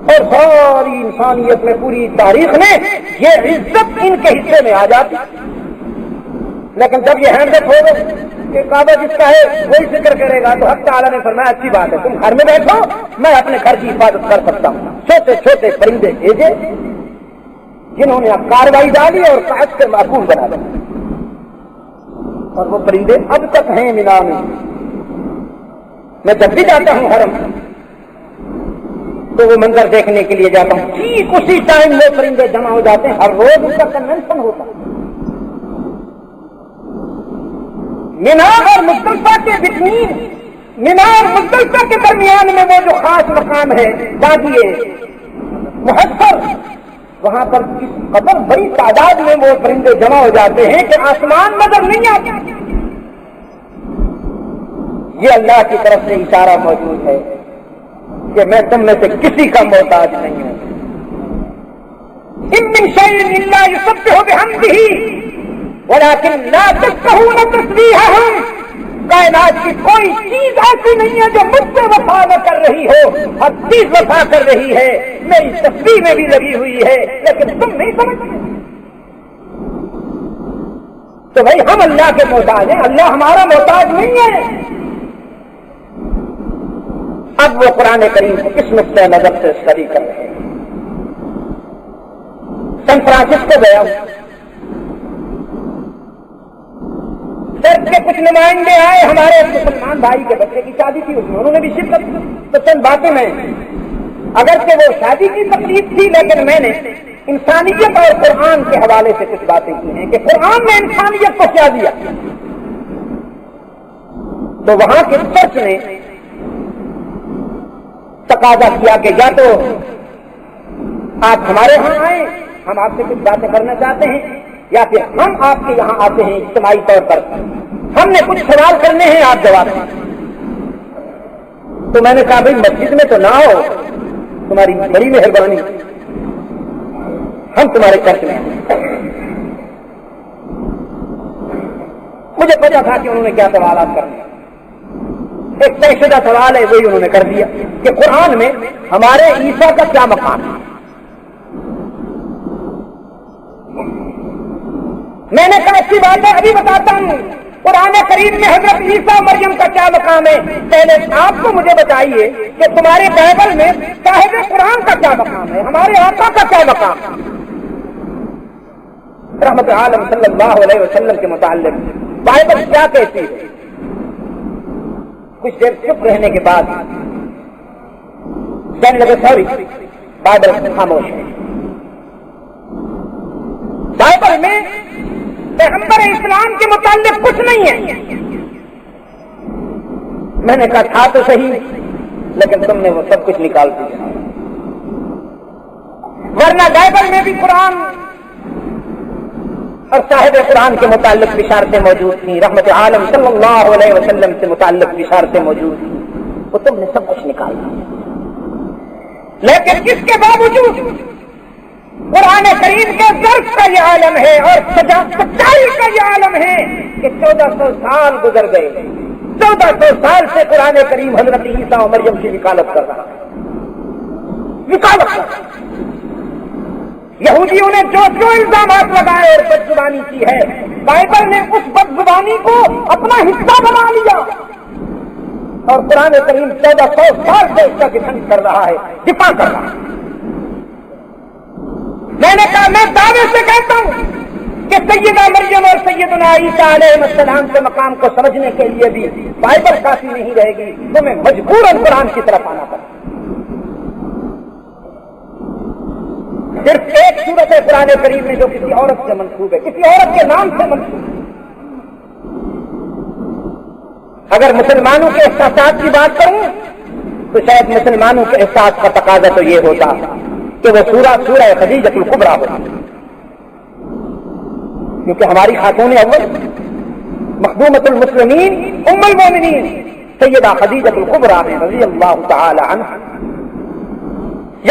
Speaker 2: اور ساری انسانیت میں پوری تاریخ میں یہ عزت ان کے حصے میں آ جاتی. لیکن جب یہ ہینڈ ہو گئے کہ کعبہ جس کا ہے وہی فکر کرے گا, تو حق تعالیٰ نے فرمایا اچھی بات ہے تم گھر میں بیٹھو, میں اپنے گھر کی حفاظت کر سکتا ہوں. چھوٹے چھوٹے پرندے بھیجے جنہوں نے اب کاروائی ڈالی اور کاج سے معقول بنا دیا, اور وہ پرندے اب تک ہیں مینا میں. میں جب بھی جاتا ہوں حرم تو وہ منظر دیکھنے کے لیے جاتا ہوں, ٹھیک اسی ٹائم وہ پرندے جمع ہو جاتے ہیں. ہر روز اس کا کنونشن ہوتا ہے. مینا اور مزدلفہ کے بٹوین, مینا اور مزدلفہ کے درمیان میں وہ جو خاص مقام ہے وادی محصر, وہاں پر کس قدر بڑی تعداد میں وہ پرندے جمع ہو جاتے ہیں کہ آسمان نظر نہیں آتا. یہ اللہ کی طرف سے اشارہ موجود ہے کہ میں تم میں سے کسی کا محتاج نہیں ہوں. ان من شیء الا یسبح بحمدہ ولكن لا تفقهون تسبیحهم. کائنات کی کوئی چیز ایسی نہیں ہے جو مجھ سے وفا نہ کر رہی ہو, ہر چیز وفا کر رہی ہے, میری تسبیح میں بھی لگی ہوئی ہے, لیکن تم نہیں سمجھتے. تو بھائی ہم اللہ کے محتاج ہیں, اللہ ہمارا محتاج نہیں ہے. اب وہ قرآن کریم کو کس نقطۂ نظر سے اسٹڈی کر رہے ہیں. سن فرانسسکو گیا ہوں, چرچ کے کچھ نمائندے آئے, ہمارے مسلمان بھائی کے بچے کی شادی تھی, اس میں انہوں نے بھی شرکت کی. تو چند باتیں میں, اگرچہ وہ شادی کی تقریب تھی لیکن میں نے انسانیت اور قرآن کے حوالے سے کچھ باتیں کی ہیں کہ قرآن نے انسانیت کو کیا دیا. تو وہاں کے چرچ نے تقاضا کیا کہ یا تو آپ ہمارے ہاں آئیں, ہم آپ سے کچھ باتیں کرنا چاہتے ہیں, یا پھر ہم آپ کے یہاں آتے ہیں اجتماعی طور پر, ہم نے کچھ سوال کرنے ہیں آپ جواب دیں. تو میں نے کہا بھائی مسجد میں تو نہ ہو, تمہاری بڑی مہربانی, ہم تمہارے چرچ میں. مجھے پتا تھا کہ انہوں نے کیا سوالات کرنے, ایک طے شدہ سوال ہے وہی انہوں نے کر دیا کہ قرآن میں ہمارے عیسیٰ کا کیا مقام ہے. میں نے کہا اچھی بات ہے ابھی بتاتا ہوں, قرآن کریم میں حضرت عیسیٰ مریم کا کیا مقام ہے. پہلے آپ کو مجھے بتائیے کہ تمہارے بائبل میں صاحب قرآن کا کیا مقام ہے, ہمارے آقا کا کیا مقام ہے. رحمت عالم صلی اللہ علیہ وسلم کے متعلق بائبل کیا کہتی ہے. کچھ دیر چپ رہنے کے بعد کہنے لگے سوری بائبل خاموش ہے. بائبل میں پیغمبر اسلام کے متعلق کچھ نہیں ہے. میں نے کہا تھا تو صحیح, لیکن تم نے وہ سب کچھ نکال دیا, ورنہ بائبل میں بھی قرآن اور صاحب قرآن کے متعلق بشارتیں موجود تھیں, رحمت عالم صلی اللہ علیہ وسلم سے متعلق بشارتیں موجود تھیں, وہ تم نے سب کچھ نکال دیا. لیکن اس کے باوجود قرآن کریم کے ظرف کا یہ عالم ہے اور سچائی کا یہ عالم ہے کہ 1400 سال گزر گئے, 1400 سال سے قرآن کریم حضرت عیسیٰ و مریم کی وکالت کر رہا ہے. وکالت یہودیوں نے جو جو الزامات لگائے اور بدزبانی کی ہے, بائبل نے اس بدزبانی کو اپنا حصہ بنا لیا. اور قرآن کریم 1400 سال سے اس کا ڈیفینس کر رہا ہے، دفاع کر رہا ہے۔ میں نے کہا میں دعوے سے کہتا ہوں کہ سیدہ مریم اور سیدنا عیسیٰ علیہ السلام کے مقام کو سمجھنے کے لیے بھی بائبل کافی نہیں رہے گی، تمہیں مجبوراً قرآن کی طرف آنا پڑے۔ صرف ایک صورت ہے قرآن کریم میں جو کسی عورت سے منسوب ہے، کسی عورت کے نام سے منسوب ہے۔ اگر مسلمانوں کے احساسات کی بات کروں تو شاید مسلمانوں کے احساس کا تقاضا تو یہ ہوتا کہ وہ سورہ خدیجۃ الکبریٰ ہو، کیونکہ ہماری خاتون اول مخدومۃ المسلمین ام المومنین سیدہ خدیجۃ الکبریٰ ہیں رضی اللہ تعالی عنہا،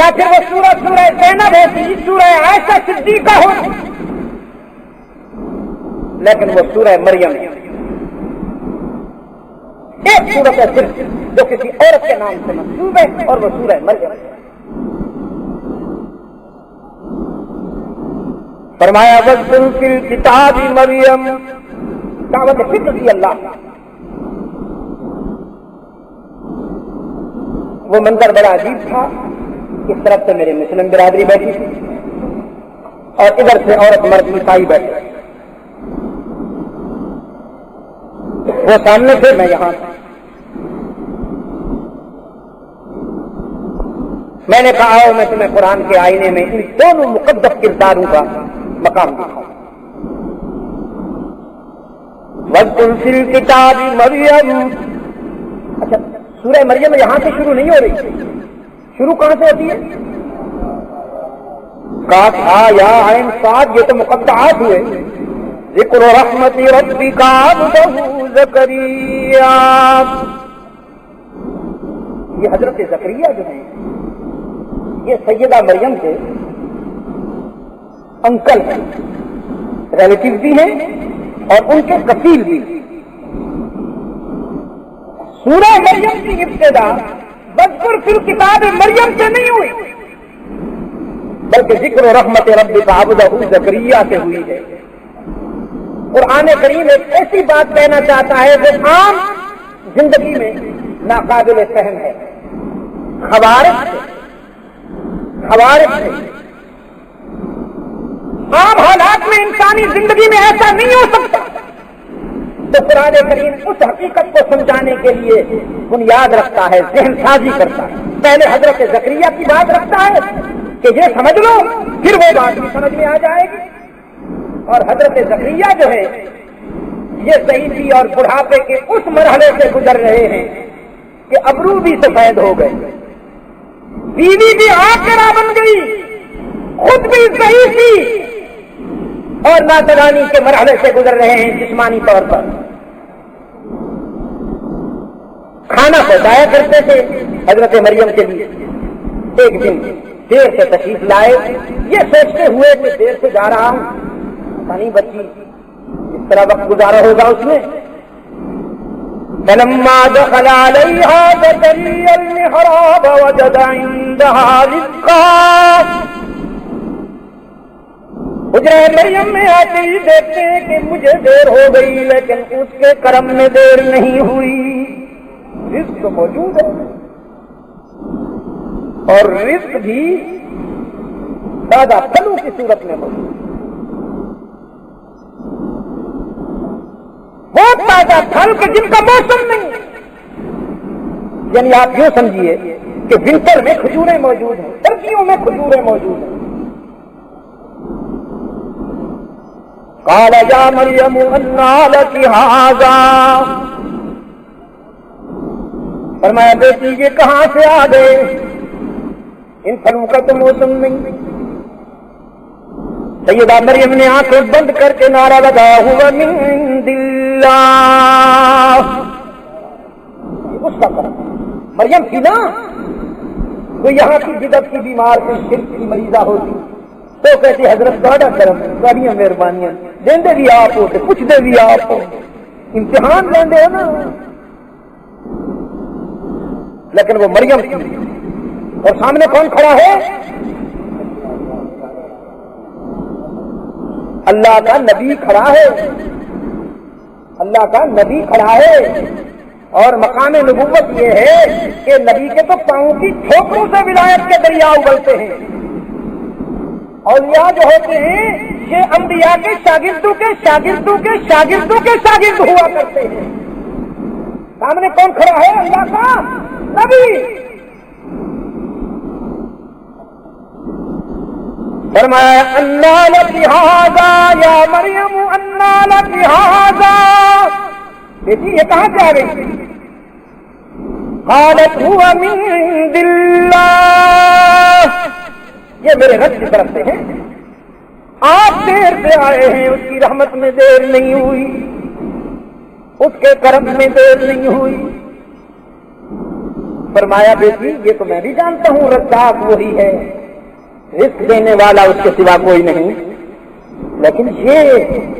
Speaker 2: یا پھر وہ سورہ زینب ہوتی، سورہ عائشہ صدیقہ ہوتی، لیکن وہ سورہ مریم ایک سورت ہے صرف جو کسی عورت کے نام سے منسوب ہے، اور وہ سورہ مریم ہے۔ فرمایا وَاذْكُرْ فِي الْكِتَابِ مریم، دعوت فکر دی اللہ۔ وہ منظر بڑا عجیب تھا، اس طرف سے میرے مسلم برادری بیٹھی تھی اور ادھر سے عورت مرد عیسائی بیٹھے، وہ سامنے سے میں یہاں تھا۔ میں نے کہا آؤ میں تمہیں قرآن کے آئینے میں ان دونوں مقدس کرداروں کا مقام دکھاؤں۔ وَاذْكُرْ فِي الْكِتَابِ مریم، اچھا سورہ مریم یہاں سے شروع نہیں ہو رہی، شروع کہاں سے ہوتی ہے؟ کاف ہا یا عین صاد، یہ تو مقطعات ہوئے۔ ذکر رحمت ربک عبدہ زکریا، یہ حضرت زکریا جو ہیں یہ سیدہ مریم کے انکل ہیں، ریلیٹیو بھی ہیں اور ان کے کفیل بھی۔ سورہ مریم کی ابتدا وَاذْكُرْ فِي الْكِتَابِ مریم سے نہیں ہوئی، بلکہ ذکر و رحمت ربک عبدہ زکریا سے ہوئی ہے۔ قرآن کریم ایک ایسی بات کہنا چاہتا ہے جو عام زندگی میں ناقابل فہم ہے، خوارج سے عام حالات میں انسانی زندگی میں ایسا نہیں ہو سکتا، تو قرآن کریم اس حقیقت کو سمجھانے کے لیے بنیاد رکھتا ہے، ذہن سازی کرتا ہے۔ پہلے حضرت زکریا کی بات رکھتا ہے کہ یہ سمجھ لو، پھر وہ بات بھی سمجھ میں آ جائے گی۔ اور حضرت زکریا جو ہے یہ ضعیفی اور بڑھاپے کے اس مرحلے سے گزر رہے ہیں کہ ابرو بھی سفید ہو گئے، بیوی بھی آکرا بن گئی، خود بھی ضعیفی اور ناتوانی کے مرحلے سے گزر رہے ہیں جسمانی طور پر۔ کھانا پہنچایا کرتے تھے حضرت مریم کے لیے، ایک دن دیر سے تشریف لائے، یہ سوچتے ہوئے کہ دیر سے جا رہا ہوں، پانی بچی اس طرح وقت گزارا ہوگا اس میں۔ فلما دخل عليها زكريا المحراب وجد عندها رزقا، حجرہ مریم میں آتے ہی دیکھتے ہیں کہ مجھے دیر ہو گئی، لیکن اس کے کرم میں دیر نہیں ہوئی، رزق موجود ہے، اور رزق بھی تازہ پھلوں کی صورت میں موجود ہے۔ بہت تازہ پھل کے جن کا موسم نہیں، یعنی آپ یوں سمجھیے کہ ونٹر میں کھجوریں موجود ہیں، سردیوں میں کھجوریں موجود ہیں۔ قال یا مریم انا لک ھذا، فرمایا بیٹی یہ کہاں سے آ گئے، ان پھلوں کا تو موسم نہیں۔ سیدہ مریم نے آنکھیں بند کر کے نعرہ لگایا ہوا من عند اللہ، اس کا کرم۔ مریم تھی نا تو یہاں کی بدعت کی بیمار سے شرک کی مریضہ ہوتی تو کہتی حضرت تہاڈا کرم، تہاڈیاں مہربانیاں، دیندے بھی آپ ہو پوچھتے بھی آپ ہو، امتحان لیندے ہو نا۔ لیکن وہ مریم تھی، اور سامنے کون کھڑا ہے؟ اللہ کا نبی کھڑا ہے، اللہ کا نبی کھڑا ہے، اور مقام نبوت یہ ہے کہ نبی کے تو پاؤں کی ٹھوکروں سے ولایت کے دریا اگلتے ہیں. اولیاء جو ہوتے ہیں یہ انبیاء کے شاگردوں کے شاگردوں کے شاگردوں کے شاگرد ہوا کرتے ہیں. سامنے کون کھڑا ہے؟ اللہ کا نبی. فرمایا انا لک ھذا یا مریم انا لک ھذا. بیٹی یہ کہاں سے آ گئی؟ قالت هو من عند اللہ. یہ میرے رب کی طرف سے ہے. آپ دیر سے آئے ہیں، اس کی رحمت میں دیر نہیں ہوئی، اس کے کرم میں دیر نہیں ہوئی. فرمایا بیٹی یہ تو میں بھی جانتا ہوں رزاق وہی ہے، رزق دینے والا اس کے سوا کوئی نہیں، لیکن یہ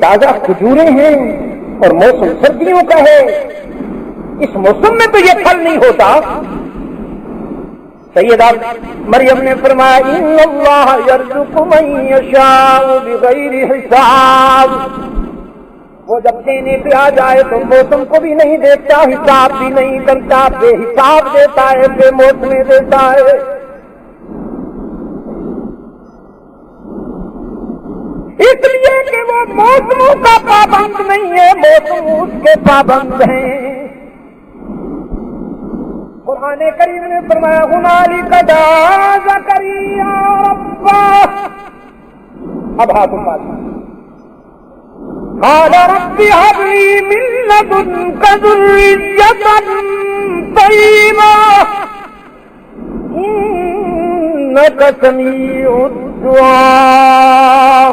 Speaker 2: تازہ کھجوریں ہیں اور موسم سردیوں کا ہے، اس موسم میں تو یہ پھل نہیں ہوتا. سیدہ مریم نے فرمایا ان اللہ یرزق من یشاء بغیر حساب. وہ جب دینے پہ آ جائے تو موسم کو بھی نہیں دیکھتا، حساب بھی نہیں کرتا، بے حساب دیتا ہے، بے موسمی دیتا ہے. اس لیے کہ وہ موسموں کا پابند نہیں ہے، موسم اس کے پابند ہیں. قرآن کریم نے فرمایا ہنالک دعا زکریا ربہ. اب ہاتھ اٹھا قال رب هب لي من لدنك ذرية طيبة إنك سميع الدعاء.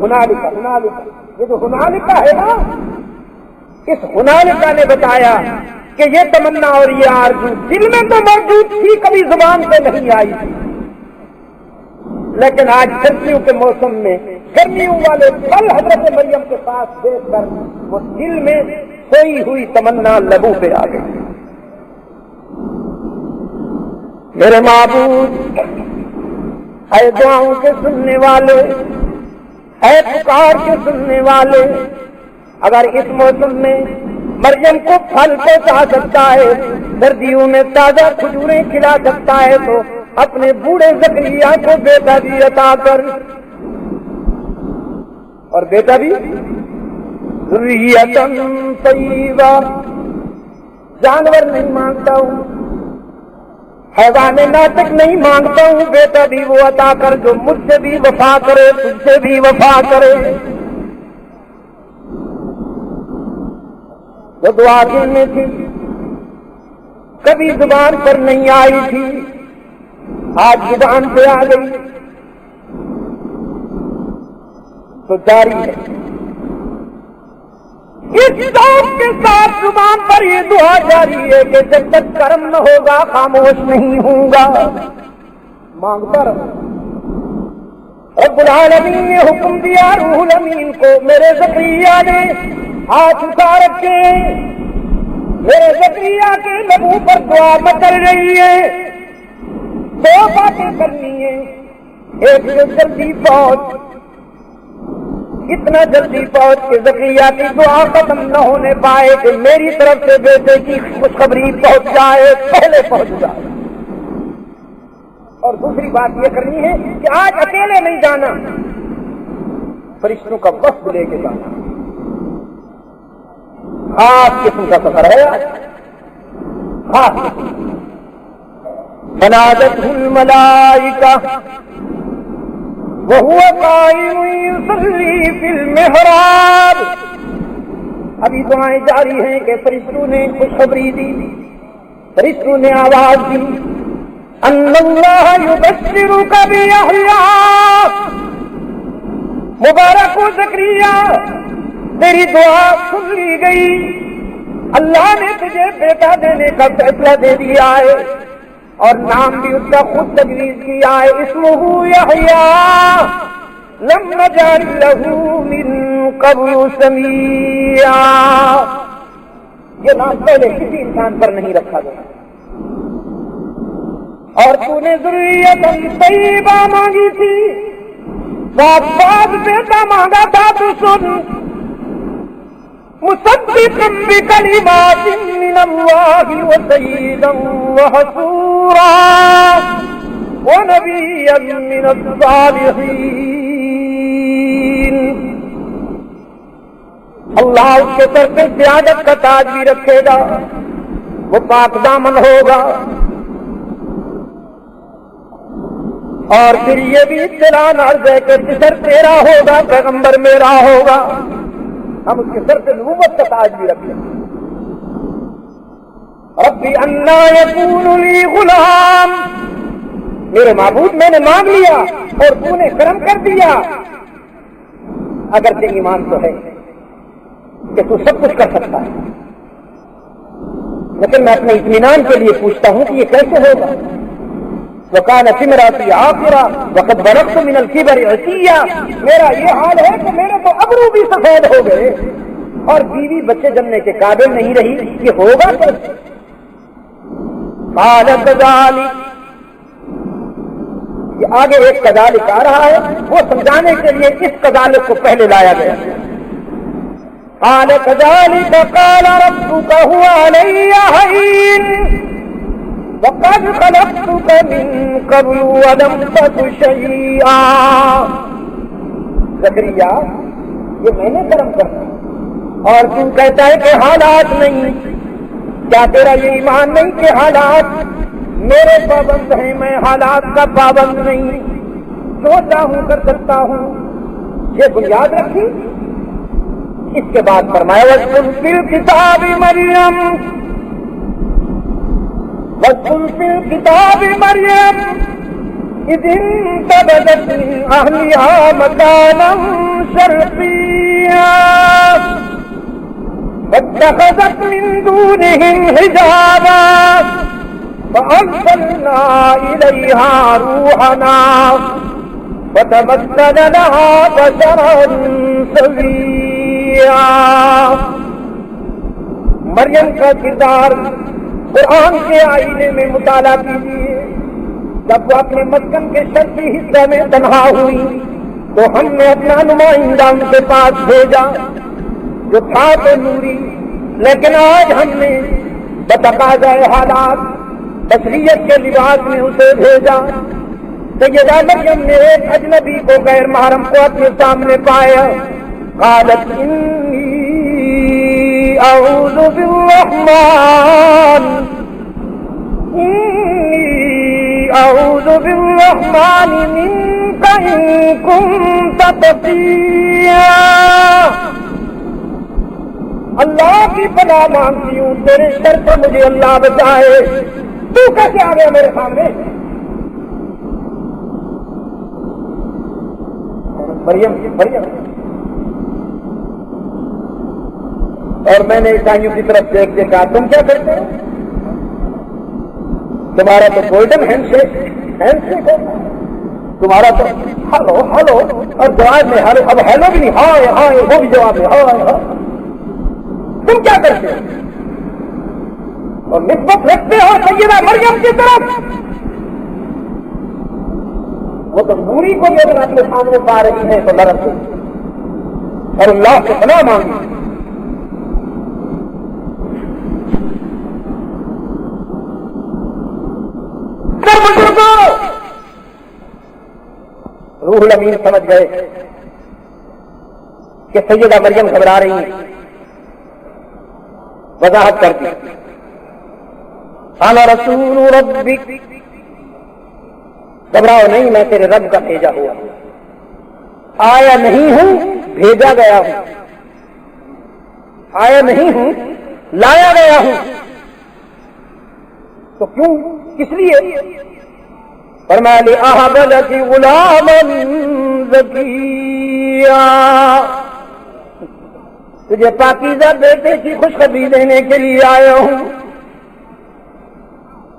Speaker 2: ہنالک یہ جو ہنالک ہے نا، اس ہنالک نے بتایا کہ یہ تمنا اور یہ آرزو دل میں تو موجود تھی، کبھی زبان پہ نہیں آئی تھی، لیکن آج سردیوں کے موسم میں گرمیوں والے پھل حضرت مریم کے پاس دیکھ کر وہ دل میں سوئی ہوئی تمنا لبوں پہ آ گئی. میرے معبود، اے دعاؤں کے سننے والے، اے پکار کے سننے والے، اگر اس موسم میں مریم کو پھل پہنچا سکتا ہے، سردیوں میں تازہ کھجوریں کھلا سکتا ہے، تو اپنے بوڑھے زکریا کو بیٹا بھی عطا کر. اور بیٹا بھی ذریۃ طیبہ. جانور نہیں مانگتا ہوں، حیوان ناطق نہیں مانگتا ہوں، بیٹا بھی وہ عطا کر جو مجھ سے بھی وفا کرے، تجھ سے بھی وفا کرے. وہ دعا دل میں تھی، کبھی زبان پر نہیں آئی تھی، آج زبان پہ آ گئی تو جاری ہے. اس ذوق کے ساتھ زبان پر یہ دعا جاری ہے کہ جب تک کرم نہ ہوگا خاموش نہیں ہوں گا، مانگتا رہوں. رب العالمین نے حکم دیا روح الامین کو، میرے زکریا نے ہاتھ اٹھا رکھے، میرے زکریا کے لبوں پر دعا مچل رہی ہے. دو باتیں کرنی ہے، ایک تو جلدی پہنچ، اتنا جلدی پہنچ کہ زکریا کی دعا ختم نہ ہونے پائے کہ میری طرف سے بیٹے کی خوشخبری پہنچ جائے، پہلے پہنچ جائے. اور دوسری بات یہ کرنی ہے کہ آج اکیلے نہیں جانا، فرشتوں کا وفد لے کے جانا. خاص قسم کا سفر ہے آج، خاص قسم. فنادته الملائکہ وهو قائم يصلي في المحراب. ابھی دعائیں جاری ہیں کہ فرشتوں نے خوشخبری دی، فرشتوں نے آواز دی، ان اللہ یبشرک بیحییٰ. مبارک ہو زکریا، تیری دعا سن لی گئی، اللہ نے تجھے بیٹا دینے کا فیصلہ دے دیا ہے، اور نام بھی اس کا خود تجویز کیا ہے، اسمہ یحییٰ لم نجعل لہ من قبل سمیعا. یہ نام پہلے کسی انسان پر نہیں رکھا گیا. اور تو نے ذریۃ طیبہ مانگی تھی، بعد بیٹا مانگا تھا، تو سن مصدقا بکلمات من الله وسيدا وحصورا ونبيا من الصالحين. اللہ اس کے سر پہ سیادت کا تاج بھی رکھے گا، وہ پاک دامن ہوگا، اور پھر یہ بھی اطلاع عرض ہے کہ سر تیرا ہوگا، پیغمبر میرا ہوگا. ہم اس کے سر پہ نبوت کا تاج بھی رکھیں. ربی انا یکون لی غلام، میرے معبود میں نے مانگ لیا اور تو نے کرم کر دیا. اگرچہ ایمان تو ہے کہ تو سب کچھ کر سکتا ہے، لیکن میں اپنے اطمینان کے لیے پوچھتا ہوں کہ یہ کیسے ہوگا. وَكَانَتِ امْرَأَتِي عَاقِرًا وَقَدْ بَلَغْتُ مِنَ الْكِبَرِ عِتِيًّا. میرا یہ حال ہے کہ میرے تو ابرو بھی سفید ہو گئے اور بیوی بچے جننے کے قابل نہیں رہی. یہ ہوگا کیسے؟ قَالَ كَذَلِكَ، یہ آگے ایک کذالک آ رہا ہے، وہ سمجھانے کے لیے اس کذالک کو پہلے لایا گیا. قَالَ كَذَلِكَ قَالَ رَبُّكَ هُوَ عَلَيَّ هَيِّنٌ وَقَدْ خَلَقْتُكَ مِن قَبْلُ وَلَمْ تَكُ شَيْئًا. زکریا، یہ میں نے کرم کرنا اور تو کہتا ہے کہ حالات نہیں. کیا تیرا یہ ایمان نہیں کہ حالات میرے پابند ہیں، میں حالات کا پابند نہیں، جو چاہوں کر سکتا ہوں. یہ بنیاد رکھی. اس کے بعد فرمایا وَاذْكُرْ فِي الْكِتَابِ مَرْيَمَ وَاذْكُرْ فِي الْكِتَابِ مَرْيَمَ إِذِ انتَبَذَتْ مِنْ أَهْلِهَا مَكَانًا شَرْقِيًّا فَاتَّخَذَتْ مِنْ دُونِهِمْ حِجَابًا فَأَرْسَلْنَا إِلَيْهَا رُوحَنَا فَتَمَثَّلَ لَهَا بَشَرًا سَوِيًّا. مریم کا کردار قرآن کے آئینے میں مطالعہ کیجیے. جب وہ اپنے مسکن کے شرقی حصے میں تنہا ہوئی تو ہم نے اپنا نمائندہ ان کے پاس بھیجا جو تھا تو نوری، لیکن آج ہم نے بتقاضۂ حالات بشریت کے لباس میں اسے بھیجا. سیدہ مریم نے ایک اجنبی کو غیر محرم کو اپنے سامنے پایا. قالت انی اعوذ بالرحمن منک ان کنت تقیا. اللہ کی پناہ مانگتی ہوں، تیرے شر سے مجھے اللہ بچائے. تو کیسے آ گیا میرے سامنے؟ مریم اور میں نے عیسائیوں کی طرف دیکھ کے کہا تم کیا کرتے ہو؟ تمہارا تو گولڈن ہینڈ شیک ہوتا ہے، تمہارا تو ہلو ہلو اور جواب میں ہلو، اب ہیلو بھی نہیں، ہائے ہائے وہ بھی جواب ہے ہائے ہائے. تم کیا کرتے ہو؟ اور نسبت رکھتے ہو سیدہ مریم کی طرف. وہ تو نوری کو بھی اگر اپنے سامنے پا رہی ہے تو لڑک اور اللہ سے پناہ مانگی. روح الامین سمجھ گئے کہ سیدہ مریم گھبرا رہی ہیں. وضاحت کرتی انا رسول ربک، گھبراؤ نہیں، میں تیرے رب کا بھیجا ہوا ہوں. آیا نہیں ہوں، بھیجا گیا ہوں. آیا نہیں ہوں، لایا گیا ہوں. تو کیوں، کس لیے؟ فرمایا لِأَهَبَ لَكِ غُلَامًا زَكِيًّا، تجھے پاکیزہ بیٹے کی خوشخبری دینے کے لیے آیا ہوں.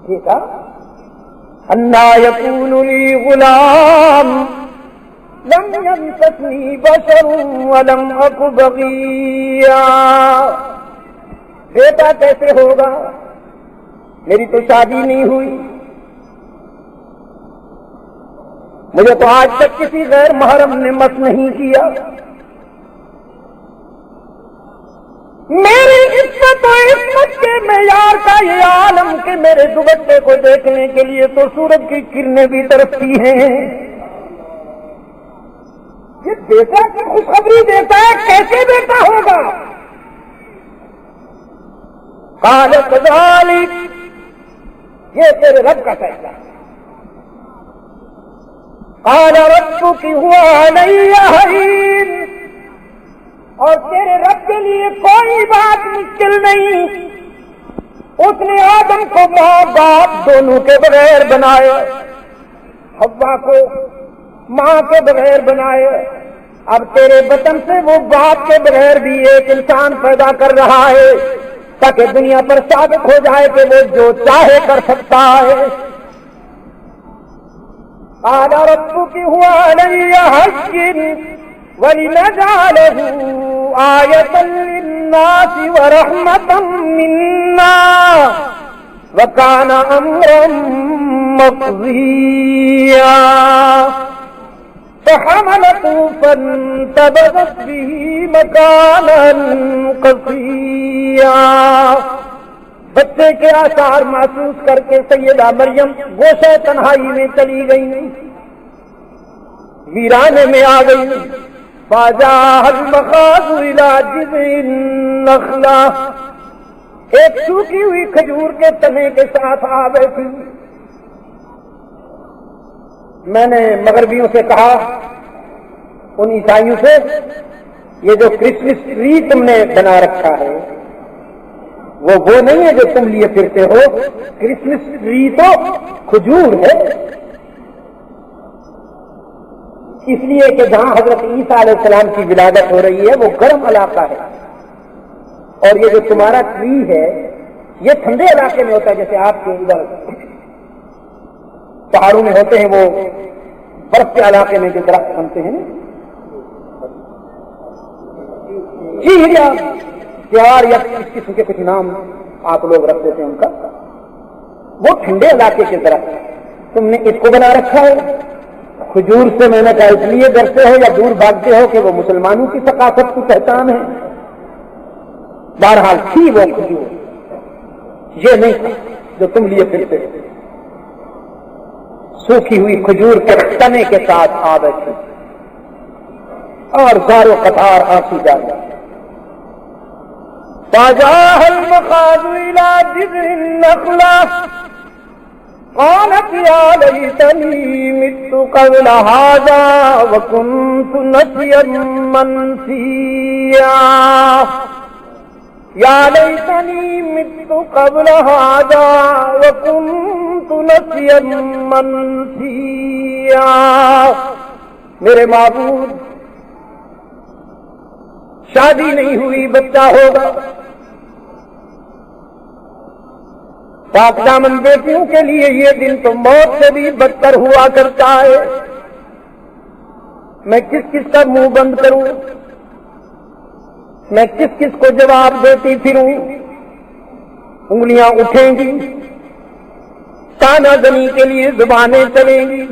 Speaker 2: ٹھیک ہے. اَنَّا يَكُونُ لِي غُلَامٌ لَمْ يَمْسَسْنِي بَشَرٌ وَلَمْ أَكُ بَغِيًّا. بیٹا کیسے ہوگا؟ میری تو شادی نہیں ہوئی، مجھے تو آج تک کسی غیر محرم نے مس نہیں کیا. میری عزت و عصمت کے معیار تیرے دوپٹے کو دیکھنے کے لیے تو سورج کی کرنیں بھی ترستی ہیں. یہ بیٹا کی خوشخبری دیتا ہے، کیسے بیٹا ہوگا؟ قال كذلك، یہ تیرے رب کا فیصلہ. قال ربك هو علي هين، اور تیرے رب کے لیے کوئی بات مشکل نہیں. اس نے آدم کو ماں باپ دونوں کے بغیر بنائے، حوا کو ماں کے بغیر بنائے. اب تیرے بطن سے وہ باپ کے بغیر بھی ایک انسان پیدا کر رہا ہے تاکہ دنیا پر ثابت ہو جائے کہ وہ جو چاہے کر سکتا ہے. قال ربك هو علي هين ولنجعله آية للناس ورحمة منا وكان أمرا مقضيا. فحملته فانتبذت به مكانا قصيا. بچے کے آثار محسوس کر کے سیدہ مریم گوشہ تنہائی میں چلی گئی، ویرانے میں آ گئی. فجاء المخاض إلى جذع النخلة، ایک سوکھی ہوئی کھجور کے تنے کے ساتھ آ بیٹھی. میں نے مغربیوں سے کہا، ان عیسائیوں سے، یہ جو کرسمس ٹری تم نے بنا رکھا ہے وہ نہیں ہے جو تم لیے پھرتے ہو. کرسمس ٹری تو کھجور ہے، اس لیے کہ جہاں حضرت عیسیٰ علیہ السلام کی ولادت ہو رہی ہے وہ گرم علاقہ ہے، اور یہ جو تمہارا ٹری ہے یہ ٹھنڈے علاقے میں ہوتا ہے. جیسے آپ کے ادھر پہاڑوں میں ہوتے ہیں وہ برف کے علاقے میں جو درخت بنتے ہیں نا، جی پیار یا اس قسم کے کچھ نام آپ لوگ رکھ دیتے ہیں ان کا، وہ ٹھنڈے علاقے کے درخت. تم نے اس کو بنا رکھا ہے کھجور سے. میں نے کہا اس لیے ڈرتے ہو یا دور بھاگتے ہو کہ وہ مسلمانوں کی ثقافت کی پہچان ہے؟ بہرحال تھی وہ کھجور، یہ نہیں جو تم لیے پھرتے. سوکھی ہوئی کھجور کے تنے کے ساتھ آ بیٹھی اور زارو قطار آنسو جاری. فجاء المخاض إلى جذع النخلة قالت يا ليتني مت قبل هذا وكنت نسيا منسيا. يا ليتني مت قبل هذا وكنت نسيا منسيا. میرے معبود، شادی نہیں ہوئی، بچہ ہوگا. پاک دامن بیٹیوں کے لیے یہ دن تو موت سے بھی بدتر ہوا کرتا ہے. میں کس کس کا منہ بند کروں؟ میں کس کس کو جواب دیتی پھروں؟ انگلیاں اٹھیں گی، تانا زنی کے لیے زبانیں چلیں گی.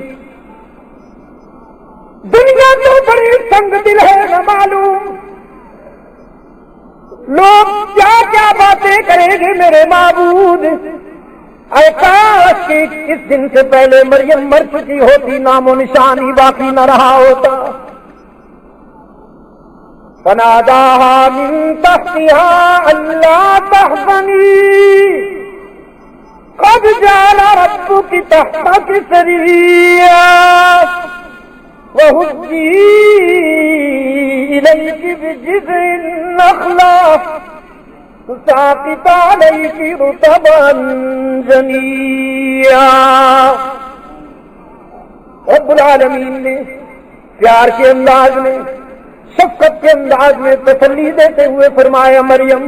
Speaker 2: دنیا تو بڑی تنگ دل ہے، نہ معلوم لوگ کیا کیا باتیں کریں گے. میرے معبود، اے کاش کہ اس دن سے پہلے مریم مر چکی ہوتی، نام و نشان ہی باقی نہ رہا ہوتا. فناداها من تحتها ألا تحزني قد جعل ربك تحتك سريا وهزي إليك بجذع النخلة تساقط عليك رطبا جنيا. رب العالمین نے پیار کے انداز میں، شفقت کے انداز میں تسلی دیتے ہوئے فرمایا، مریم،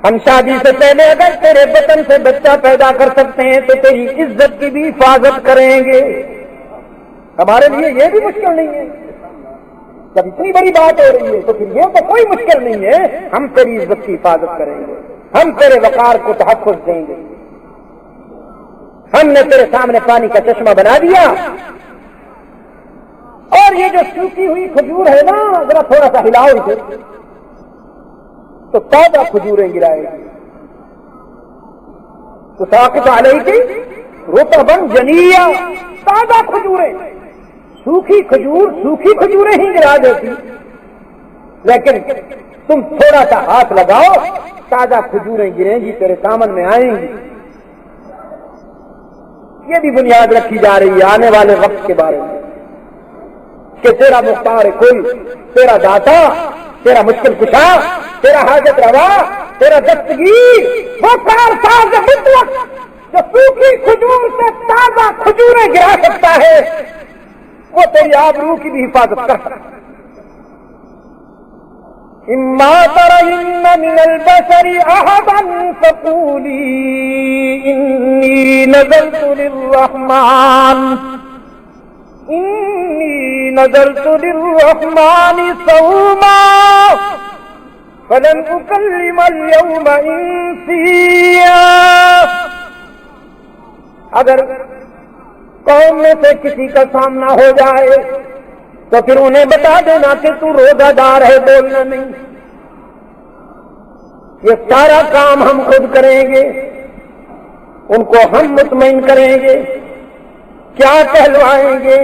Speaker 2: ہم شادی سے پہلے اگر تیرے بطن سے بچہ پیدا کر سکتے ہیں تو تیری عزت کی بھی حفاظت کریں گے. ہمارے لیے یہ بھی مشکل نہیں ہے. جب اتنی بڑی بات ہو رہی ہے تو پھر یہ تو کوئی مشکل نہیں ہے. ہم تیری عزت کی حفاظت کریں گے، ہم تیرے وقار کو تحفظ دیں گے. ہم نے تیرے سامنے پانی کا چشمہ بنا دیا، اور یہ جو سوکھی ہوئی کھجور ہے نا، ذرا تھوڑا سا ہلاؤ اسے تو تازہ کھجوریں گرائے گی. تساقط علیک رطبا جنیا، تازہ کھجوریں، سوکھی کھجوریں ہی گرا دیتی، لیکن تم تھوڑا سا ہاتھ لگاؤ تازہ کھجوریں گریں گی، تیرے دامن میں آئیں گی۔ یہ بھی بنیاد رکھی جا رہی ہے آنے والے وقت کے بارے میں کہ تیرا مختار کل، تیرا داتا، تیرا مشکل کشا، تیرا حاجت روا، تیرا دستگیر، وہ کار ساز مطلق جو سوکھی کھجور سے تازہ کھجوریں گرا سکتا ہے، وہ تیری آبرو کی بھی حفاظت کر سکتا ہے۔ اما ترین من البشر احدا فقولی انی نذرت للرحمن صوما فلن اکلم اليوم انسیا۔ اگر قوم میں سے کسی کا سامنا ہو جائے تو پھر انہیں بتا دینا کہ تو روزہ دار ہے، بولنا نہیں۔ یہ سارا کام ہم خود کریں گے، ان کو ہم مطمئن کریں گے، کیا کہلوائیں گے،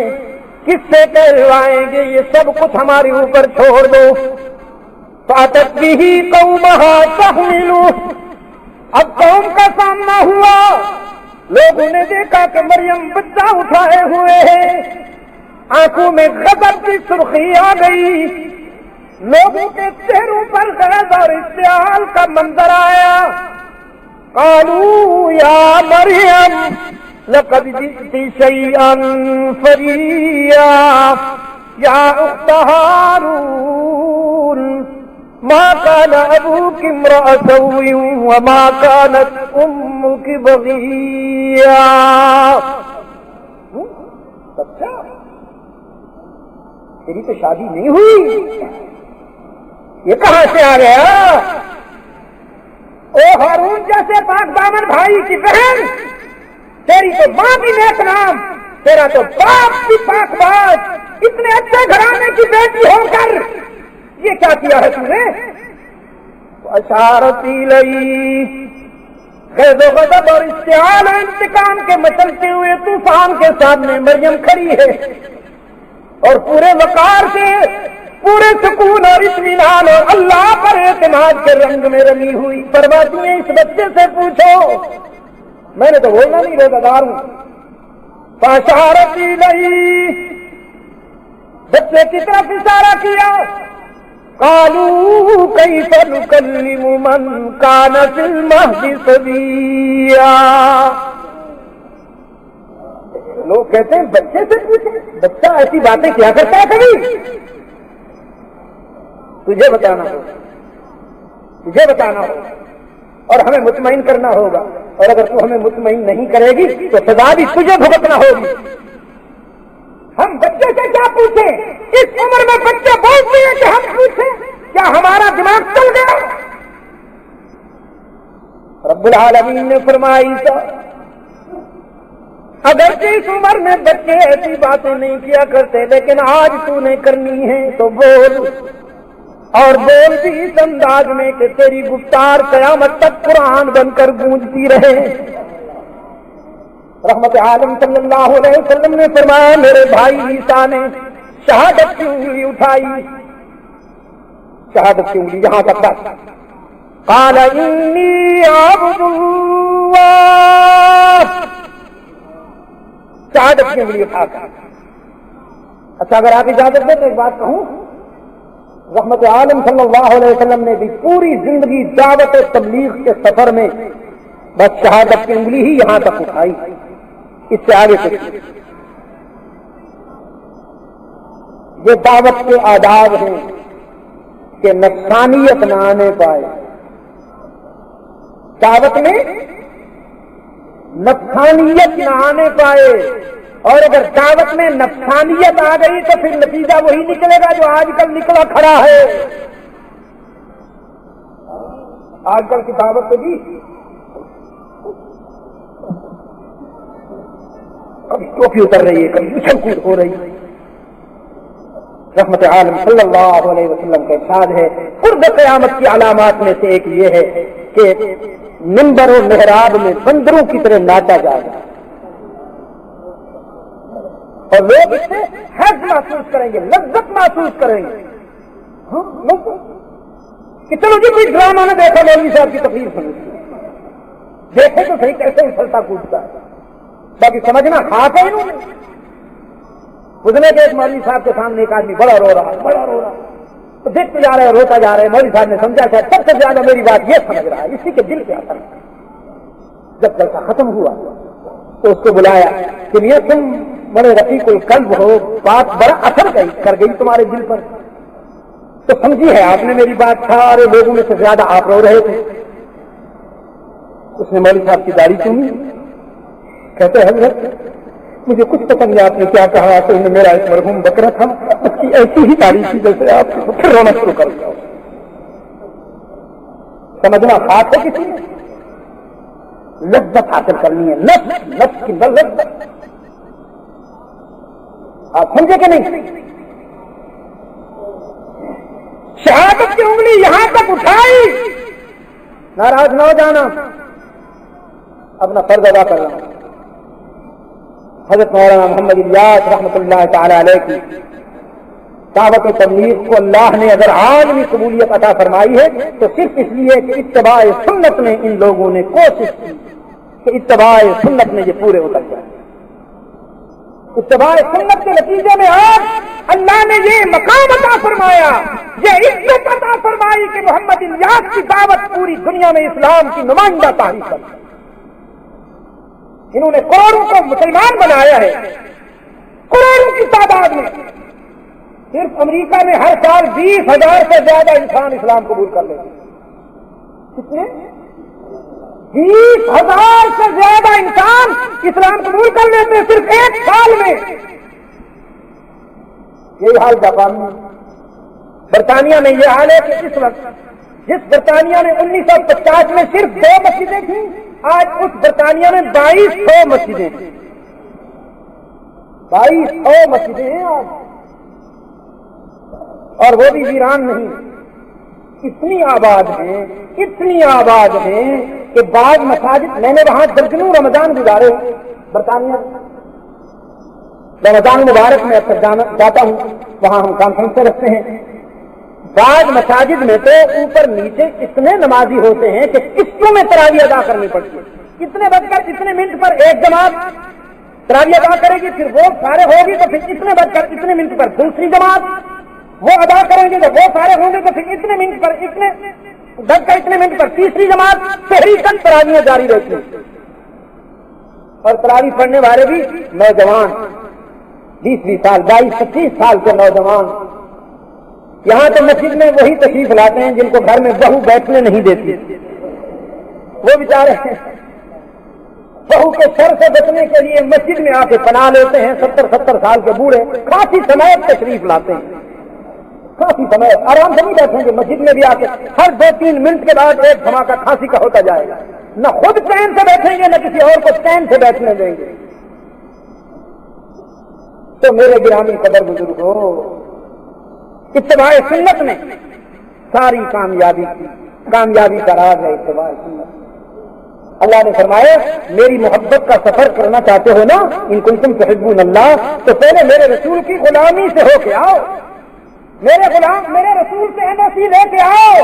Speaker 2: کس سے کہلوائیں گے، یہ سب کچھ ہمارے اوپر چھوڑ دو۔ فاتت به قومها تحملوا، اب قوم کا سامنا ہوا، لوگوں نے دیکھا کہ مریم بچہ اٹھائے ہوئے ہیں، آنکھوں میں غضب کی سرخی آ گئی، لوگوں کے چہروں پر غضب اور اشتعال کا منظر آیا۔ قالوا یا مریم لقد جئت شیئا فریا یا اخت ہارون ما كان ابوك امرأ سوء وما كانت امك بغيا۔ اچھا تیری تو شادی نہیں ہوئی، یہ کہاں سے آ گیا؟ او ہارون جیسے پاک دامن بھائی کی بہن، تیری تو ماں بھی نیک نام، تیرا تو باپ بھی پاک باز، اتنے اچھے گھرانے کی بیٹی ہو کر یہ کیا کیا ہے تم نے؟ اشارتی لئی، غیظ و غضب اور اشتعال و انتقام کے مچلتے ہوئے طوفان کے سامنے مریم کھڑی ہے، اور پورے وقار سے، پورے سکون اور اطمینان اور اللہ پر اعتماد کے رنگ میں رمی ہوئی فرماتی ہیں اس بچے سے پوچھو، میں نے تو بولنا نہیں، روزہ دار ہوں۔ فاشارتی لئی، بچے کی طرف اشارہ کیا۔ قالوا کیف نکلم من کان فی المہد صبیا، لوگ کہتے ہیں بچے سے پوچھیں، بچہ ایسی باتیں کیا کرتا ہے کبھی؟ تجھے بتانا ہوگا اور ہمیں مطمئن کرنا ہوگا، اور اگر تو ہمیں مطمئن نہیں کرے گی تو سزا بھی تجھے بھگتنا ہوگی۔ ہم بچے سے کیا پوچھیں؟ اس عمر میں بچے بولتے ہیں کہ ہم پوچھیں، کیا ہمارا دماغ چل گیا؟ رب العالمین نے فرمائی تھا اگر اس عمر میں بچے ایسی باتیں نہیں کیا کرتے، لیکن آج تو نے کرنی ہے تو بول، اور بول بھی اس انداز میں کہ تیری گفتار قیامت تک قرآن بن کر گونجتی رہے۔ رحمت عالم صلی اللہ علیہ وسلم نے فرمایا میرے بھائی عیسیٰ نے شہادت کی انگلی اٹھائی، شہادت کی انگلی یہاں تک بس، قال انی عبد اللہ، شہادت کی انگلی اٹھا کر۔ اچھا اگر آپ اجازت دیں تو ایک بات کہوں، رحمت عالم صلی اللہ علیہ وسلم نے بھی پوری زندگی دعوت و تبلیغ کے سفر میں بس شہادت کی انگلی ہی یہاں تک اٹھائی، اس سے آگے کچھ۔ یہ دعوت کے آداب ہیں کہ نفسانیت نہ آنے پائے، دعوت میں نفسانیت نہ آنے پائے، اور اگر دعوت میں نفسانیت آ گئی تو پھر نتیجہ وہی نکلے گا جو آج کل نکلا کھڑا ہے۔ آج کل کی دعوت تو جی کبھی ٹوپی اتر رہی ہے، کبھی اچھل کود ہو رہی ہے۔ رحمت عالم صلی اللہ علیہ وسلم کا ارشاد ہے قرب قیامت کی علامات میں سے ایک یہ ہے کہ منبر و محراب میں بندروں کی طرح ناچا جائے اور لوگ اس سے حرج محسوس کریں گے، لذت محسوس کریں گے. کہ چلو جی کوئی ڈرامہ نہ دیکھا مولوی صاحب کی تقریر سنی، دیکھے تو صحیح کیسے اچھلتا کودتا ہے. باقی سمجھنا خاص ہے انہوں نے. گزرے کے ایک مولوی صاحب کے سامنے ایک آدمی بڑا رو رہا ہے، تو دیکھتے جا رہے روتا جا رہے. مولوی صاحب نے سمجھا کہ سب سے زیادہ میری بات یہ سمجھ رہا ہے، اسی کے دل پہ اثر. جب جلسہ ختم ہوا تو اس کو بلایا کہ میاں تم بڑے رفیق القلب ہو، بات بڑا اثر کر گئی تمہارے دل پر، تو سمجھی ہے آپ نے میری بات، سارے لوگوں میں سے زیادہ آپ رو رہے تھے. اس نے مولوی صاحب کی داڑھی چومی. کہتے ہیں حضرت مجھے کچھ پسند نہیں آپ نے کیا کہا. تو انہیں میرا ایک مرحوم بکرا تھا، اس کی ایسی ہی داڑھی تھی جیسے آپ پھر رونا شروع کر دیا. سمجھنا خاص ہے کسی نے لذت حاصل کرنی ہے، نفس کی لذت. آپ سمجھے کہ نہیں؟ شہادت کی انگلی یہاں تک اٹھائی، ناراض نہ ہو جانا، اپنا فرض ادا کر رہا ہوں. حضرت مولانا محمد الیاس رحمۃ اللہ تعالی علیہ کی دعوت و تبلیغ کو اللہ نے اگر عالمی قبولیت عطا فرمائی ہے تو صرف اس لیے کہ اتباع سنت میں ان لوگوں نے کوشش کی کہ اتباع سنت میں یہ پورے اتر جائیں. اتباع سنت کے نتیجے میں آج اللہ نے یہ مقام عطا فرمایا، یہ عزت عطا فرمائی کہ محمد الیاس کی دعوت پوری دنیا میں اسلام کی نمائندہ تاریخ ہے. انہوں نے کروڑوں کو مسلمان بنایا ہے، کروڑوں کی تعداد میں. صرف امریکہ میں ہر سال 20,000 سے زیادہ انسان اسلام قبول کر لیتے. کتنے؟ 20,000 سے زیادہ انسان اسلام قبول کر لیتے ہیں صرف ایک سال میں. یہی حال جاپان میں، برطانیہ میں یہ حال ہے کہ اس وقت جس برطانیہ میں 1950 میں صرف 2 مسجدیں تھیں، آج اس برطانیہ میں 2200 مسجدیں ہیں. 2200 مسجدیں ہیں آج، اور وہ بھی ویران نہیں، اتنی آباد ہیں کہ بعض مساجد، میں نے وہاں درجنوں رمضان گزارے برطانیہ. رمضان مبارک میں اکثر جاتا ہوں، وہاں ہم کانفرنس رکھتے ہیں. بعض مساجد میں تو اوپر نیچے اتنے نمازی ہوتے ہیں کہ قسطوں میں تراویح ادا کرنی پڑتی ہے. اتنے بج کر اتنے منٹ پر ایک جماعت تراویح ادا کرے گی، پھر وہ سارے ہوگی تو پھر اتنے بج کر اتنے منٹ پر دوسری جماعت وہ ادا کریں گے، جب وہ سارے ہوں گے تو پھر اتنے منٹ پر اتنے بج کر اتنے منٹ پر تیسری جماعت. شہری تک تراویحیں جاری رہتی ہیں، اور تراویح پڑھنے والے بھی نوجوان، 20 سال 22-25 سال کے نوجوان. یہاں تو مسجد میں وہی تشریف لاتے ہیں جن کو گھر میں بہو بیٹھنے نہیں دیتی. وہ بیچارے بہو کے سر سے بچنے کے لیے مسجد میں آ کے پناہ لیتے ہیں. 70 سال کے بوڑھے کافی سمیت تشریف لاتے ہیں، کافی سمیت آرام سے نہیں بیٹھیں گے. مسجد میں بھی آ کے ہر 2-3 منٹ کے بعد ایک دھماکہ کھانسی کا ہوتا جائے گا. نہ خود چین سے بیٹھیں گے، نہ کسی اور کو چین سے بیٹھنے دیں گے. تو میرے گرامی قدر بزرگو، اتباع سنت میں ساری کامیابی کا راز ہے اتباع سنت. اللہ نے فرمایا میری محبت کا سفر کرنا چاہتے ہو نا، ان کنتم تحبون اللہ، تو پہلے میرے رسول کی غلامی سے ہو کے آؤ. میرے رسول سے NOC لے کے آؤ.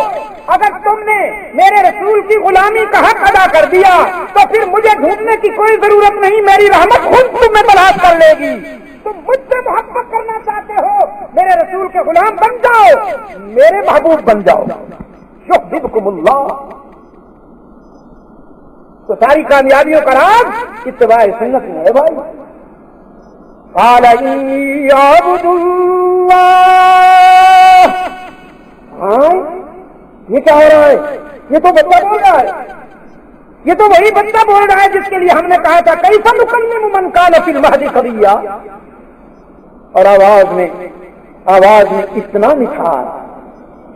Speaker 2: اگر تم نے میرے رسول کی غلامی کا حق ادا کر دیا تو پھر مجھے ڈھونڈنے کی کوئی ضرورت نہیں، میری رحمت خود تمہیں تلاش کر لے گی. تم مجھ سے محبت کرنا چاہتے ہو، میرے رسول کے غلام بن جاؤ، میرے محبوب بن جاؤ. یحببکم اللہ. تو ساری کامیابیوں کا راز اتباع سنت میں ہے بھائی. قال ان اعبدوا اللہ. ہاں یہ کیا ہو رہا ہے؟ یہ تو بچہ بول رہا ہے، یہ تو وہی بچہ بول رہا ہے جس کے لیے ہم نے کہا تھا کیسا نکلم من کان فی المہد صبیا. اور آواز میں اتنا نکھار،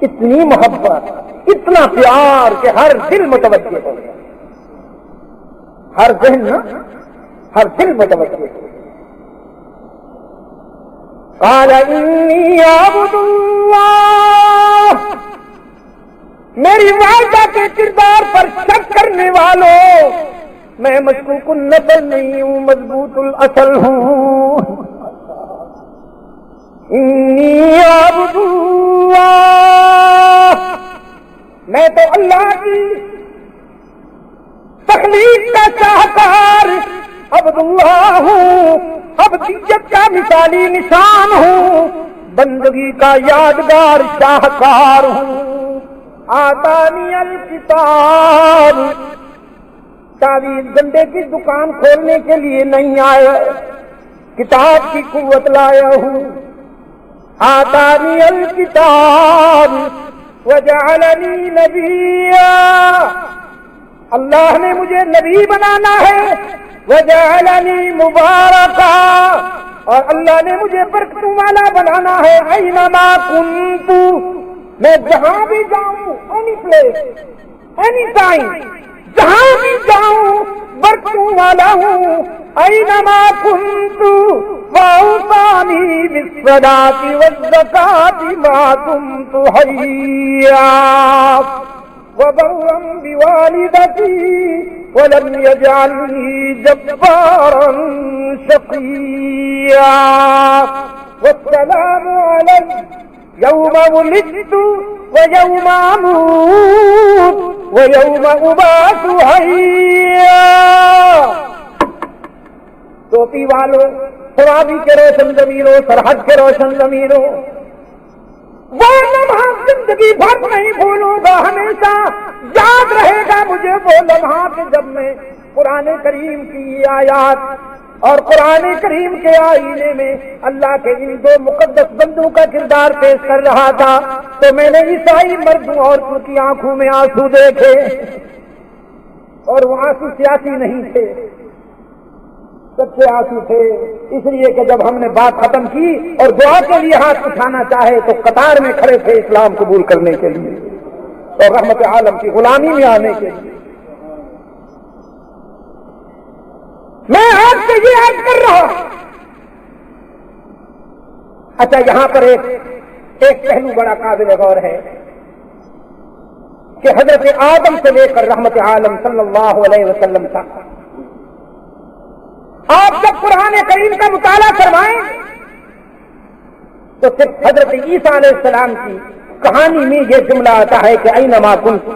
Speaker 2: اتنی محبت، اتنا پیار کہ ہر دل متوجہ ہو گیا، ہر ذہن نا، ہر دل متوجہ ہو گیا. قال انی اعبد اللہ. میری والدہ کے کردار پر شک کرنے والوں، میں مشکوک النسل نہیں ہوں، مضبوط الاصل ہوں۔ انی عبد اللہ، میں تو اللہ کی تخلیق کا شاہکار عبد اللہ ہوں، عبدیت کا مثالی نشان ہوں، بندگی کا یادگار شاہکار ہوں۔ آتانی الکتاب، تعویذ گنڈے کی دکان کھولنے کے لیے نہیں آیا، کتاب کی قوت لایا ہوں۔ آتانی الکتاب وجعلنی نبیا، اللہ نے مجھے نبی بنانا ہے۔ وجعلنی مبارکا، اور اللہ نے مجھے برکتوں والا بنانا ہے۔ اینما کنت، میں جہاں بھی جاؤں، اینی پلیس اینی ٹائم، جہاں بھی جاؤں برکتوں والا ہوں۔ اینما کنت واوصانی بالصلاۃ والزکاۃ ما دمت حیا وبرا بوالدتی ولم يجعلني جبارا شقيا والسلام علي يوم ولدت ويوم اموت ويوم ابعث حيا۔ ٹوپی والوں، سوابی کے روشن ضمیروں، سرحد کے روشن ضمیروں، وہ لمحہ زندگی بھر نہیں بھولوں گا، ہمیشہ یاد رہے گا مجھے وہ لمحہ کہ جب میں قرآن کریم کی آیات اور قرآن کریم کے آئینے میں اللہ کے ان دو مقدس بندوں کا کردار پیش کر رہا تھا، تو میں نے عیسائی مردوں عورتوں کی آنکھوں میں آنسو دیکھے، اور وہ آنسو سیاسی نہیں تھے، سچے آنسو تھے، اس لیے کہ جب ہم نے بات ختم کی اور دعا کے لیے ہاتھ اٹھانا چاہے تو قطار میں کھڑے تھے اسلام قبول کرنے کے لیے اور رحمت عالم کی غلامی میں آنے کے لیے۔ میں آپ سے یہ عرض کر رہا ہوں۔ اچھا، یہاں پر ایک پہلو بڑا قابل غور ہے کہ حضرت آدم سے لے کر رحمت عالم صلی اللہ علیہ وسلم تک آپ جب قرآن کریم کا مطالعہ کروائیں تو صرف حضرت عیسیٰ علیہ السلام کی کہانی میں یہ جملہ آتا ہے کہ اینما کنت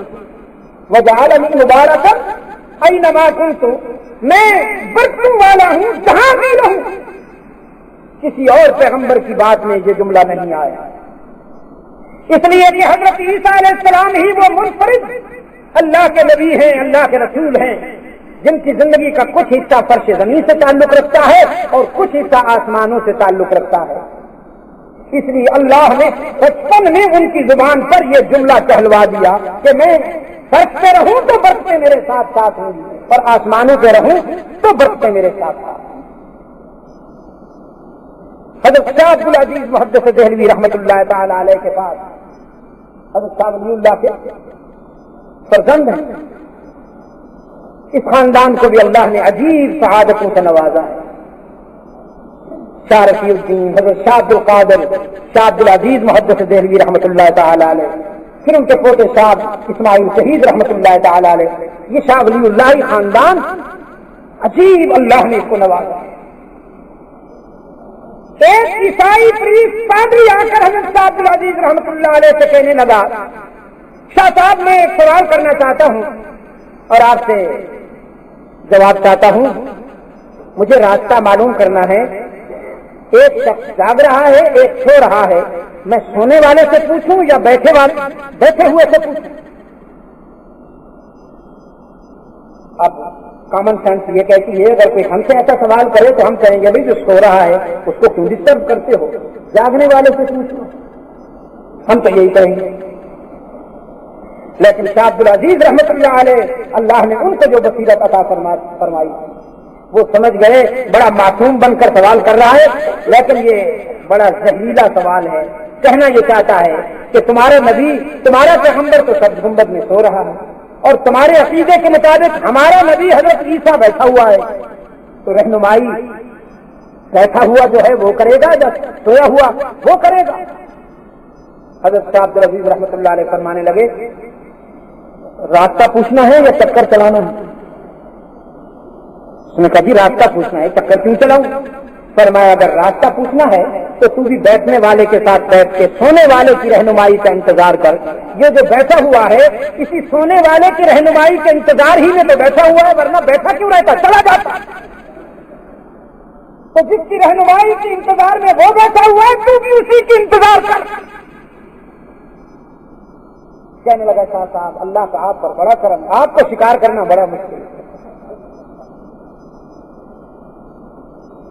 Speaker 2: وجعلنی مبارکا، اینما کنت، میں برکتوں والا ہوں جہاں بھی رہوں۔ کسی اور پیغمبر کی بات میں یہ جملہ نہیں آیا، اس لیے کہ حضرت عیسیٰ علیہ السلام ہی وہ منفرد اللہ کے نبی ہیں، اللہ کے رسول ہیں، جن کی زندگی کا کچھ حصہ فرش زمین سے تعلق رکھتا ہے اور کچھ حصہ آسمانوں سے تعلق رکھتا ہے۔ اس لیے اللہ نے بچپن میں ان کی زبان پر یہ جملہ کہلوا دیا کہ میں فرش پہ رہوں تو برکتیں میرے ساتھ ساتھ ہوں گی، اور آسمانوں پہ رہوں تو برکتیں میرے ساتھ ساتھ ہوں گی۔ حضرت شاہ عبد العزیز محدث دہلوی رحمۃ اللہ تعالی علیہ کے پاس حضرت شاہ ولی اللہ کے فرزند ہیں، اس خاندان کو بھی اللہ نے عجیب سعادتوں سے نوازا ہے۔ شاہ رفیع الدین، حضرت شاہ عبد القادر، شاہ عبد العزیز محدث دہلوی رحمۃ اللہ تعالی علیہ، پھر ان کے پوتے شاہ اسماعیل شہید رحمۃ اللہ تعالی علیہ، یہ شاہ ولی اللہ خاندان عجیب اللہ نے اس کو نوازا ہے۔ ایک عیسائی پریس پادری آ کر حضرت شاہ عبد العزیز رحمۃ اللہ علیہ سے کہنے لگا، شاہ صاحب میں ایک سوال کرنا چاہتا ہوں اور آپ سے جواب چاہتا ہوں، مجھے راستہ معلوم کرنا ہے، ایک شخص جاگ رہا ہے، ایک سو رہا ہے، میں سونے والے سے پوچھوں یا بیٹھے ہوئے سے پوچھوں؟ اب کامن سینس یہ کہتی ہے اگر کوئی ہم سے ایسا سوال کرے تو ہم کہیں گے بھائی جو سو رہا ہے اس کو کیوں ڈسٹرب کرتے ہو، جاگنے والے سے پوچھو، ہم تو یہی کہیں گے۔ لیکن شاہ عبد العزیز رحمۃ اللہ علیہ، اللہ نے ان کو جو بصیرت عطا فرمائی، وہ سمجھ گئے بڑا معصوم بن کر سوال کر رہا ہے، لیکن یہ بڑا زہریلا سوال ہے۔ کہنا یہ چاہتا ہے کہ تمہارا نبی، تمہارا پیغمبر تو سب گنبد میں سو رہا ہے، اور تمہارے عقیدے کے مطابق ہمارا نبی حضرت عیسیٰ بیٹھا ہوا ہے، تو رہنمائی بیٹھا ہوا جو ہے وہ کرے گا یا سویا ہوا وہ کرے گا؟ حضرت شاہ عبد العزیز رحمۃ اللہ علیہ فرمانے لگے راستہ پوچھنا ہے یا چکر چلانا ہے؟ اس نے کہا جی راستہ پوچھنا ہے، چکر کیوں چلاؤں؟ فرمایا اگر راستہ پوچھنا ہے تو تو بھی بیٹھنے والے کے ساتھ بیٹھ کے سونے والے کی رہنمائی کا انتظار کر. یہ جو بیٹھا ہوا ہے کسی سونے والے کی رہنمائی کے انتظار ہی میں تو بیٹھا ہوا ہے، ورنہ بیٹھا کیوں رہتا، چلا جاتا. تو جس کی رہنمائی کے انتظار میں وہ بیٹھا ہوا ہے تو بھی اسی کی انتظار کر. کہنے لگا شاہ صاحب اللہ کا آپ پر بڑا کرم، آپ کو شکار کرنا بڑا مشکل ہے.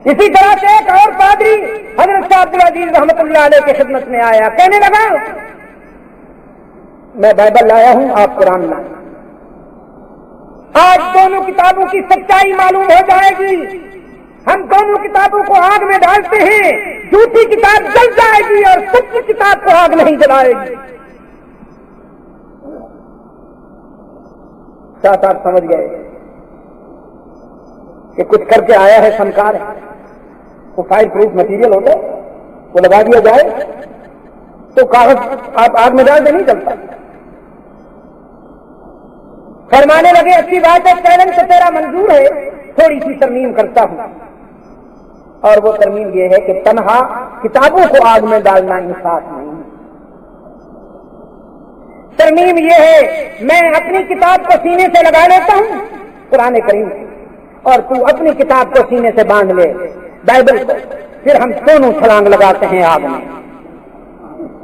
Speaker 2: اسی طرح سے ایک اور پادری حضرت شاہ عبدالعزیز رحمۃ اللہ علیہ کی خدمت میں آیا، کہنے لگا میں بائبل لایا ہوں، آپ قرآن لائیں. آج دونوں کتابوں کی سچائی معلوم ہو جائے گی. ہم دونوں کتابوں کو آگ میں ڈالتے ہیں، جھوٹی کتاب جل جائے گی اور سچی کتاب کو آگ نہیں جلائے گی. شاہ صاحب سمجھ گئے کہ کچھ کر کے آیا ہے فنکار ہے. وہ فائر پروف مٹیریل ہوتا ہے، وہ لگا دیا جائے تو کاغذ آپ آگ میں ڈال دیں نہیں چلتا. فرمانے لگے اچھی بات ہے، چیلنج تو تیرا منظور ہے، تھوڑی سی ترمیم کرتا ہوں. اور وہ ترمیم یہ ہے کہ تنہا کتابوں کو آگ میں ڈالنا انصاف نہیں. ترمیم یہ ہے میں اپنی کتاب کو سینے سے لگا لیتا ہوں قرآن کریم سے، اور تو اپنی کتاب کو سینے سے باندھ لے بائبل کو، پھر ہم دونوں چھلانگ لگاتے ہیں آگ میں.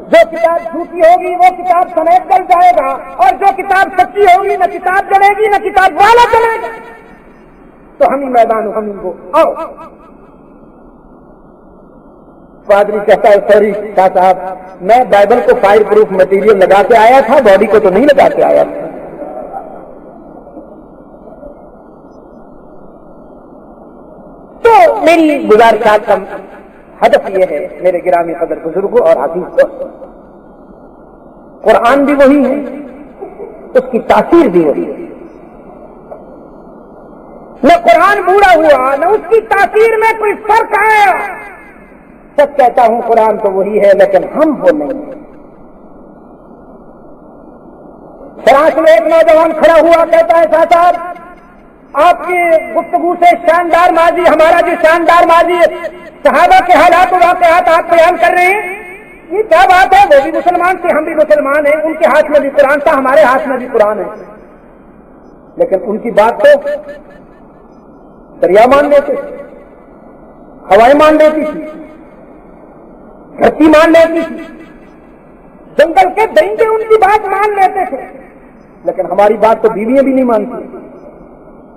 Speaker 2: جو کتاب جھوٹی ہوگی وہ کتاب سمیت جل جائے گا، اور جو کتاب سچی ہوگی نہ کتاب جلے گی نہ کتاب والا جلے گا. تو ہم ہی میدان ہم ہی کو آؤ. پادری کہتا ہے سوری شاہ صاحب میں بائبل کو فائر پروف مٹیریل لگا کے آیا تھا، باڈی کو تو نہیں لگا کے آیا تھا. تو میری گزارشات کا ہدف یہ ہے میرے گرامی قدر بزرگوں اور عزیز دوستوں، قرآن بھی وہی ہے، اس کی تاثیر بھی وہی ہے. نہ قرآن بوڑھا ہوا نہ اس کی تاثیر میں کوئی فرق آیا. سچ کہتا ہوں قرآن تو وہی ہے لیکن ہم وہ نہیں ہیں. فرانس میں ایک نوجوان کھڑا ہوا کہتا ہے شاہ صاحب آپ کی گفتگو سے شاندار ماضی، ہمارا جو شاندار ماضی ہے، صحابہ کے حالات و واقعات آپ بیان کر رہے ہیں، یہ کیا بات ہے؟ وہ بھی مسلمان تھے، ہم بھی مسلمان ہیں، ان کے ہاتھ میں بھی قرآن تھا، ہمارے ہاتھ میں بھی قرآن ہے. لیکن ان کی بات تو دریا مان لیتے تھے، ہوائیں مان لیتی تھی، دھرتی مان لیتی تھی، جنگل کے درندے ان کی بات مان لیتے تھے. لیکن ہماری بات تو بیویاں بھی نہیں مانتی.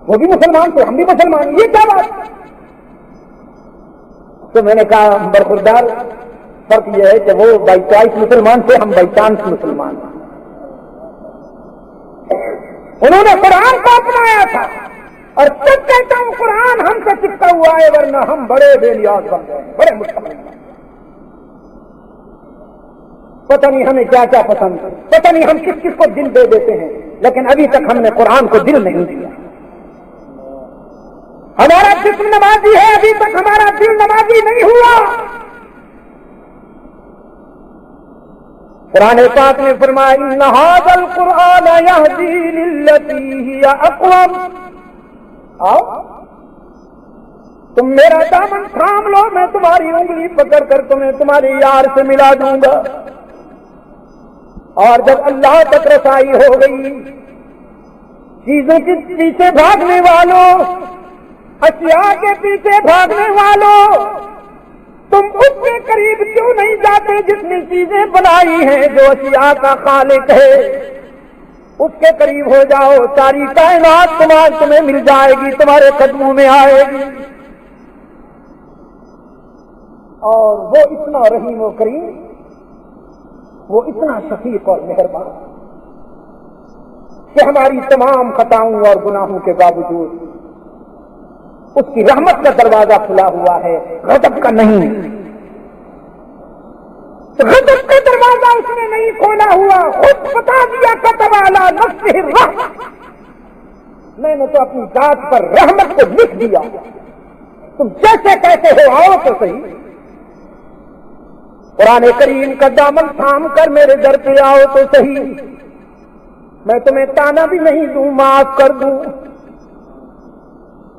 Speaker 2: وہ بھی مسلمان تھے، ہم بھی مسلمان، یہ کیا بات؟ تو میں نے کہا برخوردار فرق یہ ہے کہ وہ بائی چوائس مسلمان تھے، ہم بائی چانس مسلمان ہیں. انہوں نے قرآن کو اپنایا تھا، اور سب کہتا ہوں قرآن ہم سے چپکا ہوا ہے، ورنہ ہم بڑے بے نیاز بن گئے، بڑے مشکل. پتہ نہیں ہمیں کیا کیا پسند ہے، پتہ نہیں ہم کس کس کو دل دے دیتے ہیں، لیکن ابھی تک ہم نے قرآن کو دل نہیں دیا. ہمارا جسم نمازی ہے، ابھی تک ہمارا دل نمازی نہیں ہوا. قرآن پاک نے فرمایا ان ھذا القرآن یہدی للتی ہی اقوم. آؤ تم میرا دامن تھام لو، میں تمہاری انگلی پکڑ کر تمہیں تمہارے یار سے ملا دوں گا. اور جب اللہ تک رسائی ہو گئی، چیزوں کے پیچھے بھاگنے والوں، اشیاء کے پیچھے بھاگنے والوں، تم اس کے قریب کیوں نہیں جاتے جس نے چیزیں بنائی ہیں؟ جو اشیاء کا خالق ہے اس کے قریب ہو جاؤ، ساری کائنات تمہیں مل جائے گی، تمہارے قدموں میں آئے گی. اور وہ اتنا رحیم و کریم، وہ اتنا شفیق اور مہربان کہ ہماری تمام خطاؤں اور گناہوں کے باوجود اس کی رحمت کا دروازہ کھلا ہوا ہے، غضب کا نہیں. غضب کا دروازہ اس نے نہیں کھولا ہوا، خود بتا دیا كتب علی نفسہ الرحمہ، میں نے تو اپنی ذات پر رحمت کو لکھ دیا، تم جیسے کیسے ہو آؤ تو صحیح. قرآن کریم کا دامن تھام کر میرے در پہ آؤ تو صحیح. میں تمہیں تانا بھی نہیں دوں معاف کر دوں،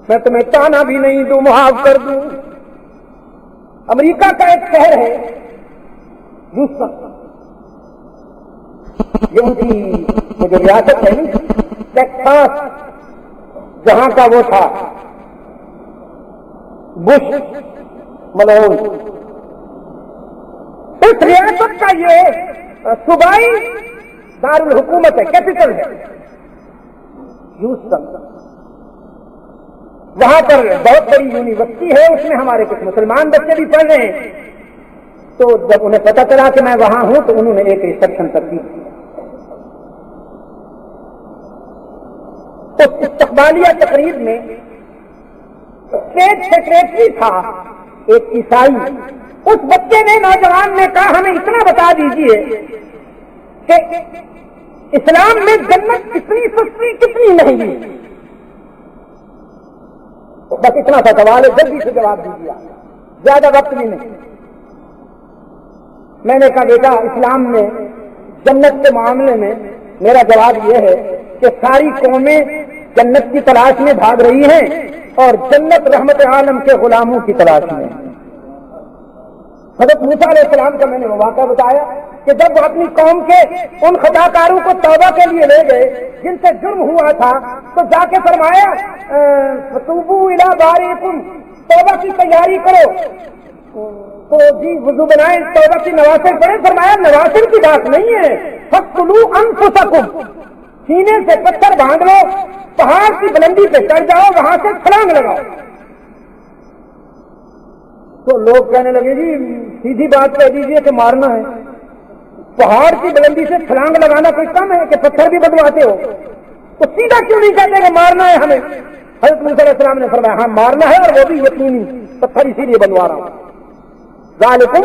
Speaker 2: میں تمہیں تانا بھی نہیں دوں معاف کر دوں۔ امریکہ کا ایک شہر ہے ہیوسٹن، یہ ان کی وہ جو ریاست ہے ٹیکساس، جہاں کا وہ تھا بش ملون، اس ریاست کا یہ صوبائی دارالحکومت ہے، کیپٹل ہے ہیوسٹن۔ وہاں پر بہت بڑی یونیورسٹی ہے، اس میں ہمارے کچھ مسلمان بچے بھی پڑھ رہے ہیں۔ تو جب انہیں پتا چلا کہ میں وہاں ہوں تو انہوں نے ایک ریسپشن ترتیب کی۔ اس استقبالیہ تقریب میں اسٹیٹ سیکریٹری تھا ایک عیسائی، اس بچے نے، نوجوان نے کہا ہمیں اتنا بتا دیجئے کہ اسلام میں جنت کتنی سستی کتنی مہنگی۔ بس اتنا سا سوال ہے، جلدی سے جواب دیجیے، زیادہ وقت بھی نہیں۔ میں نے کہا بیٹا اسلام میں جنت کے معاملے میں میرا جواب یہ ہے کہ ساری قومیں جنت کی تلاش میں بھاگ رہی ہیں اور جنت رحمت عالم کے غلاموں کی تلاش میں۔ حضرت موسیٰ علیہ السلام کا میں نے وہ واقعہ بتایا کہ جب وہ اپنی قوم کے ان خطاکاروں کو توبہ کے لیے لے گئے جن سے جرم ہوا تھا، تو جا کے فرمایا فتوبوا الی بارئکم، توبہ کی تیاری کرو۔ تو جی وضو بنائیں، توبہ کی نوافل پڑھیں، فرمایا نوافل کی بات نہیں ہے، فاقتلوا انفسکم، سینے سے پتھر باندھ لو، پہاڑ کی بلندی پہ چڑھ جاؤ، وہاں سے چھلانگ لگاؤ۔ تو لوگ کہنے لگے جی سیدھی بات کہہ دیجیے کہ مارنا ہے، پہاڑ کی بلندی سے چھلانگ لگانا کوئی کم ہے کہ پتھر بھی بدواتے ہو؟ تو سیدھا کیوں نہیں کہتے کہ مارنا ہے ہمیں؟ حضرت موسیٰ علیہ السلام نے فرمایا ہاں مارنا ہے، اور وہ بھی یقینی، پتھر اسی لیے بنوا رہا ہوں۔ ذالکم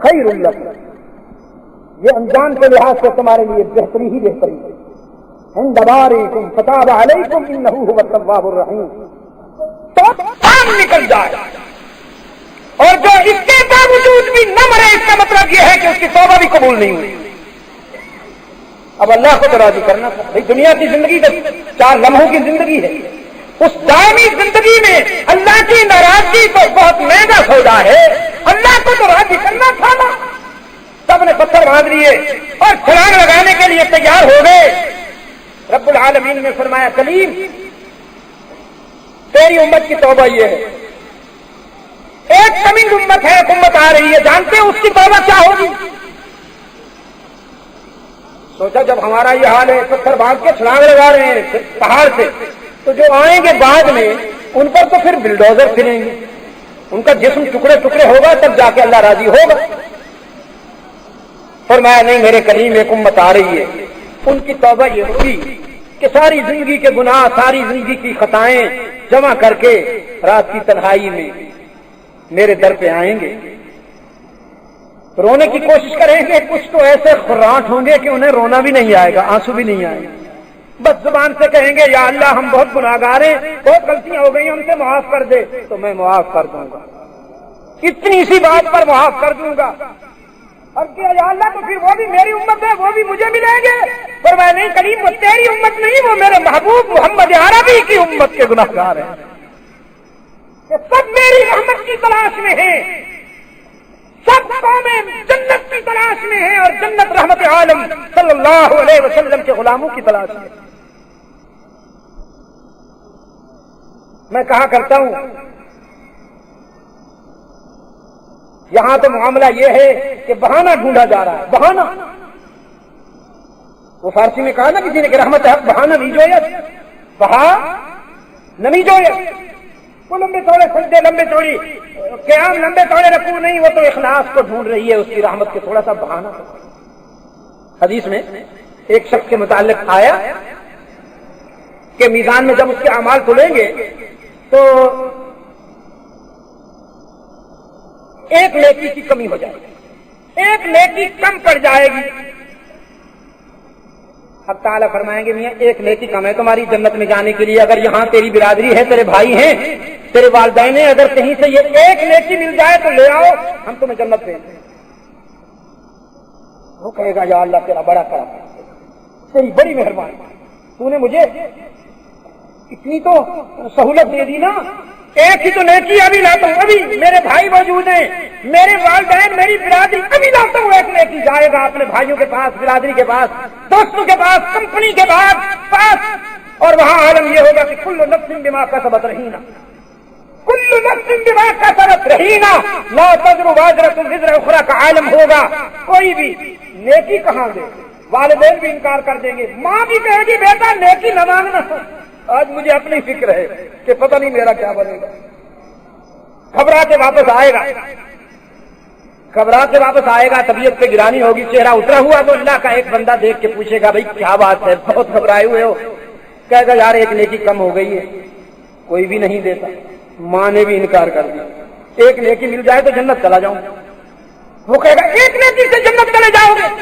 Speaker 2: خیر لکم، یہ انجام کے لحاظ سے تمہارے لیے بہتری ہی بہتری ہے۔ عند بارئکم فتاب علیکم انہ هو التواب الرحیم۔ تو کام نکل جائے، اور جو اس کے باوجود بھی نہ مرے، اس کا مطلب یہ ہے کہ اس کی توبہ بھی قبول نہیں ہوئی۔ اب اللہ کو تو راضی کرنا تھا، دنیا کی زندگی تو 4 لمحوں کی زندگی ہے، اس دائمی زندگی میں اللہ کی ناراضگی تو بہت مہنگا سودا ہے، اللہ کو تو راضی کرنا تھا نا۔ سب نے پتھر باندھ لیے اور چھلانگ لگانے کے لیے تیار ہو گئے۔ رب العالمین نے فرمایا کلیم تیری امت کی توبہ یہ ہے، ایک کمنگ امت ہے، ایک امت آ رہی ہے، جانتے ہیں اس کی توبہ کیا ہوگی؟ سوچا جب ہمارا یہ حال ہے، پتھر باندھ کے چھلانگ لگا رہے ہیں پہاڑ سے، تو جو آئیں گے بعد میں ان پر تو پھر بلڈوزر پھریں گے، ان کا جسم ٹکڑے ٹکڑے ہوگا، تب جا کے اللہ راضی ہوگا۔ فرمایا نہیں، میرے کلیم ایک امت آ رہی ہے، ان کی توبہ یہ ہوگی کہ ساری زندگی کے گناہ، ساری زندگی کی خطائیں جمع کر کے رات کی تنہائی میں میرے در پہ آئیں گے، رونے کی کوشش کریں گے، کچھ تو ایسے خراٹ ہوں گے کہ انہیں رونا بھی نہیں آئے گا، آنسو بھی نہیں آئے گا، بس زبان سے کہیں گے یا اللہ ہم بہت گناہگار ہیں، بہت غلطیاں ہو گئی، ہم سے معاف کر دے، تو میں معاف کر دوں گا، اتنی سی بات پر معاف کر دوں گا۔ اور کہ یا اللہ تو پھر وہ بھی میری امت ہے، وہ بھی مجھے ملیں گے؟ پر میں نہیں کریم، وہ تیری امت نہیں، وہ میرے محبوب محمد عربی کی امت کے گناہگار ہیں، کہ سب میری رحمت کی تلاش میں ہیں، سب قومیں جنت کی تلاش میں ہیں، اور جنت رحمت عالم صلی اللہ علیہ وسلم کے غلاموں کی تلاش میں۔ میں کہا کرتا ہوں یہاں تو معاملہ یہ ہے کہ بہانہ ڈھونڈا جا رہا ہے، بہانہ۔ وہ فارسی میں کہا نا کسی نے کہ رحمت حق بہانہ نہیں جویت، بہا نہیں جویت۔ وہ لمبے چوڑے سجدے، لمبے چوڑی قیام، لمبے چوڑے رکوع نہیں، وہ تو اخلاص کو ڈھونڈ رہی ہے، اس کی رحمت کے تھوڑا سا بہانہ۔ حدیث میں ایک شخص کے متعلق آیا کہ میزان میں جب اس کے اعمال تلیں گے تو ایک نیکی کی کمی ہو جائے گی، ایک نیکی کم پڑ جائے گی۔ اب تعالیٰ فرمائیں گے میاں ایک نیکی کم ہے تمہاری جنت میں جانے کے لیے، اگر یہاں تیری برادری ہے، تیرے بھائی ہیں، تیرے والدین ہیں، اگر کہیں سے یہ ایک نیکی مل جائے تو لے آؤ، ہم تمہیں جنت دیں گے۔ وہ کہے گا یا اللہ تیرا بڑا کرم، تیری بڑی مہربانی، تو نے مجھے اتنی تو سہولت دے دی نا، ایک ہی تو نیکی ابھی لاتا ہوں، ابھی میرے بھائی موجود ہیں، میرے والدین، میری برادری، ابھی لاتا ہوں ایک نیکی، جائے گا اپنے بھائیوں کے پاس، برادری کے پاس، دوستوں کے پاس، کمپنی کے پاس، اور وہاں عالم یہ ہوگا کہ کل نفس بما کسبت رہینا، کل نفس بما کسبت رہینا، لا تزر وازرۃ وزر اخرى کا عالم ہوگا۔ کوئی بھی نیکی کہاں دے، والدین بھی انکار کر دیں گے، ماں بھی کہے گی بیٹا نیکی نہ مانگنا۔ آج مجھے اپنی فکر ہے کہ پتہ نہیں میرا کیا بنے گا، گھبرا کے واپس آئے گا، گھبرا کے واپس آئے گا، طبیعت پہ گرانی ہوگی، چہرہ اترا ہوا تو اللہ کا ایک بندہ دیکھ کے پوچھے گا بھائی کیا بات ہے، بہت گھبرائے ہوئے ہو، کہے گا یار ایک نیکی کم ہو گئی ہے، کوئی بھی نہیں دیتا، ماں نے بھی انکار کر دیا، ایک نیکی مل جائے تو جنت چلا جاؤں، وہ کہے گا ایک نیکی سے جنت چلے جاؤ گے،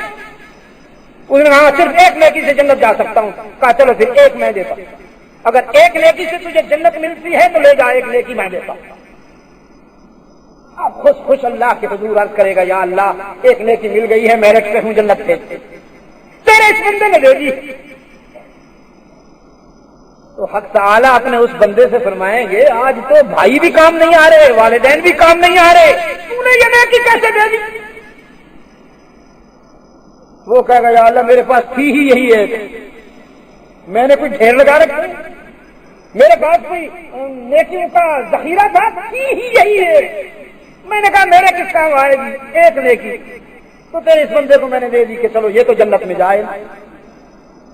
Speaker 2: اس نے کہا صرف ایک نیکی سے جنت جا سکتا ہوں، کہا چلو پھر ایک میں دیتا ہوں، اگر ایک نیکی سے تجھے جنت ملتی ہے تو لے جا، ایک نیکی میں دیتا ہوں۔ اب خوش خوش اللہ کے حضور عرض کرے گا یا اللہ ایک نیکی مل گئی ہے، میرٹ پہ ہوں، جنت بھیج دے، تیرے اس بندے نے دے دی۔ تو حق تعالیٰ اپنے اس بندے سے فرمائیں گے آج تو بھائی بھی کام نہیں آ رہے، والدین بھی کام نہیں آ رہے، تو نے یہ نیکی کیسے دے دی؟ وہ کہے گا یا اللہ میرے پاس تھی ہی یہی ہے، میں نے کوئی ڈھیر لگا رکھا، میرے پاس کوئی نیکیوں کا ذخیرہ تھا، تھی ہی یہی ہے، میں نے کہا میرے کس کام آئے گی ایک نیکی، تو تیرے اس بندے کو میں نے دے دی کہ چلو یہ تو جنت میں جائے۔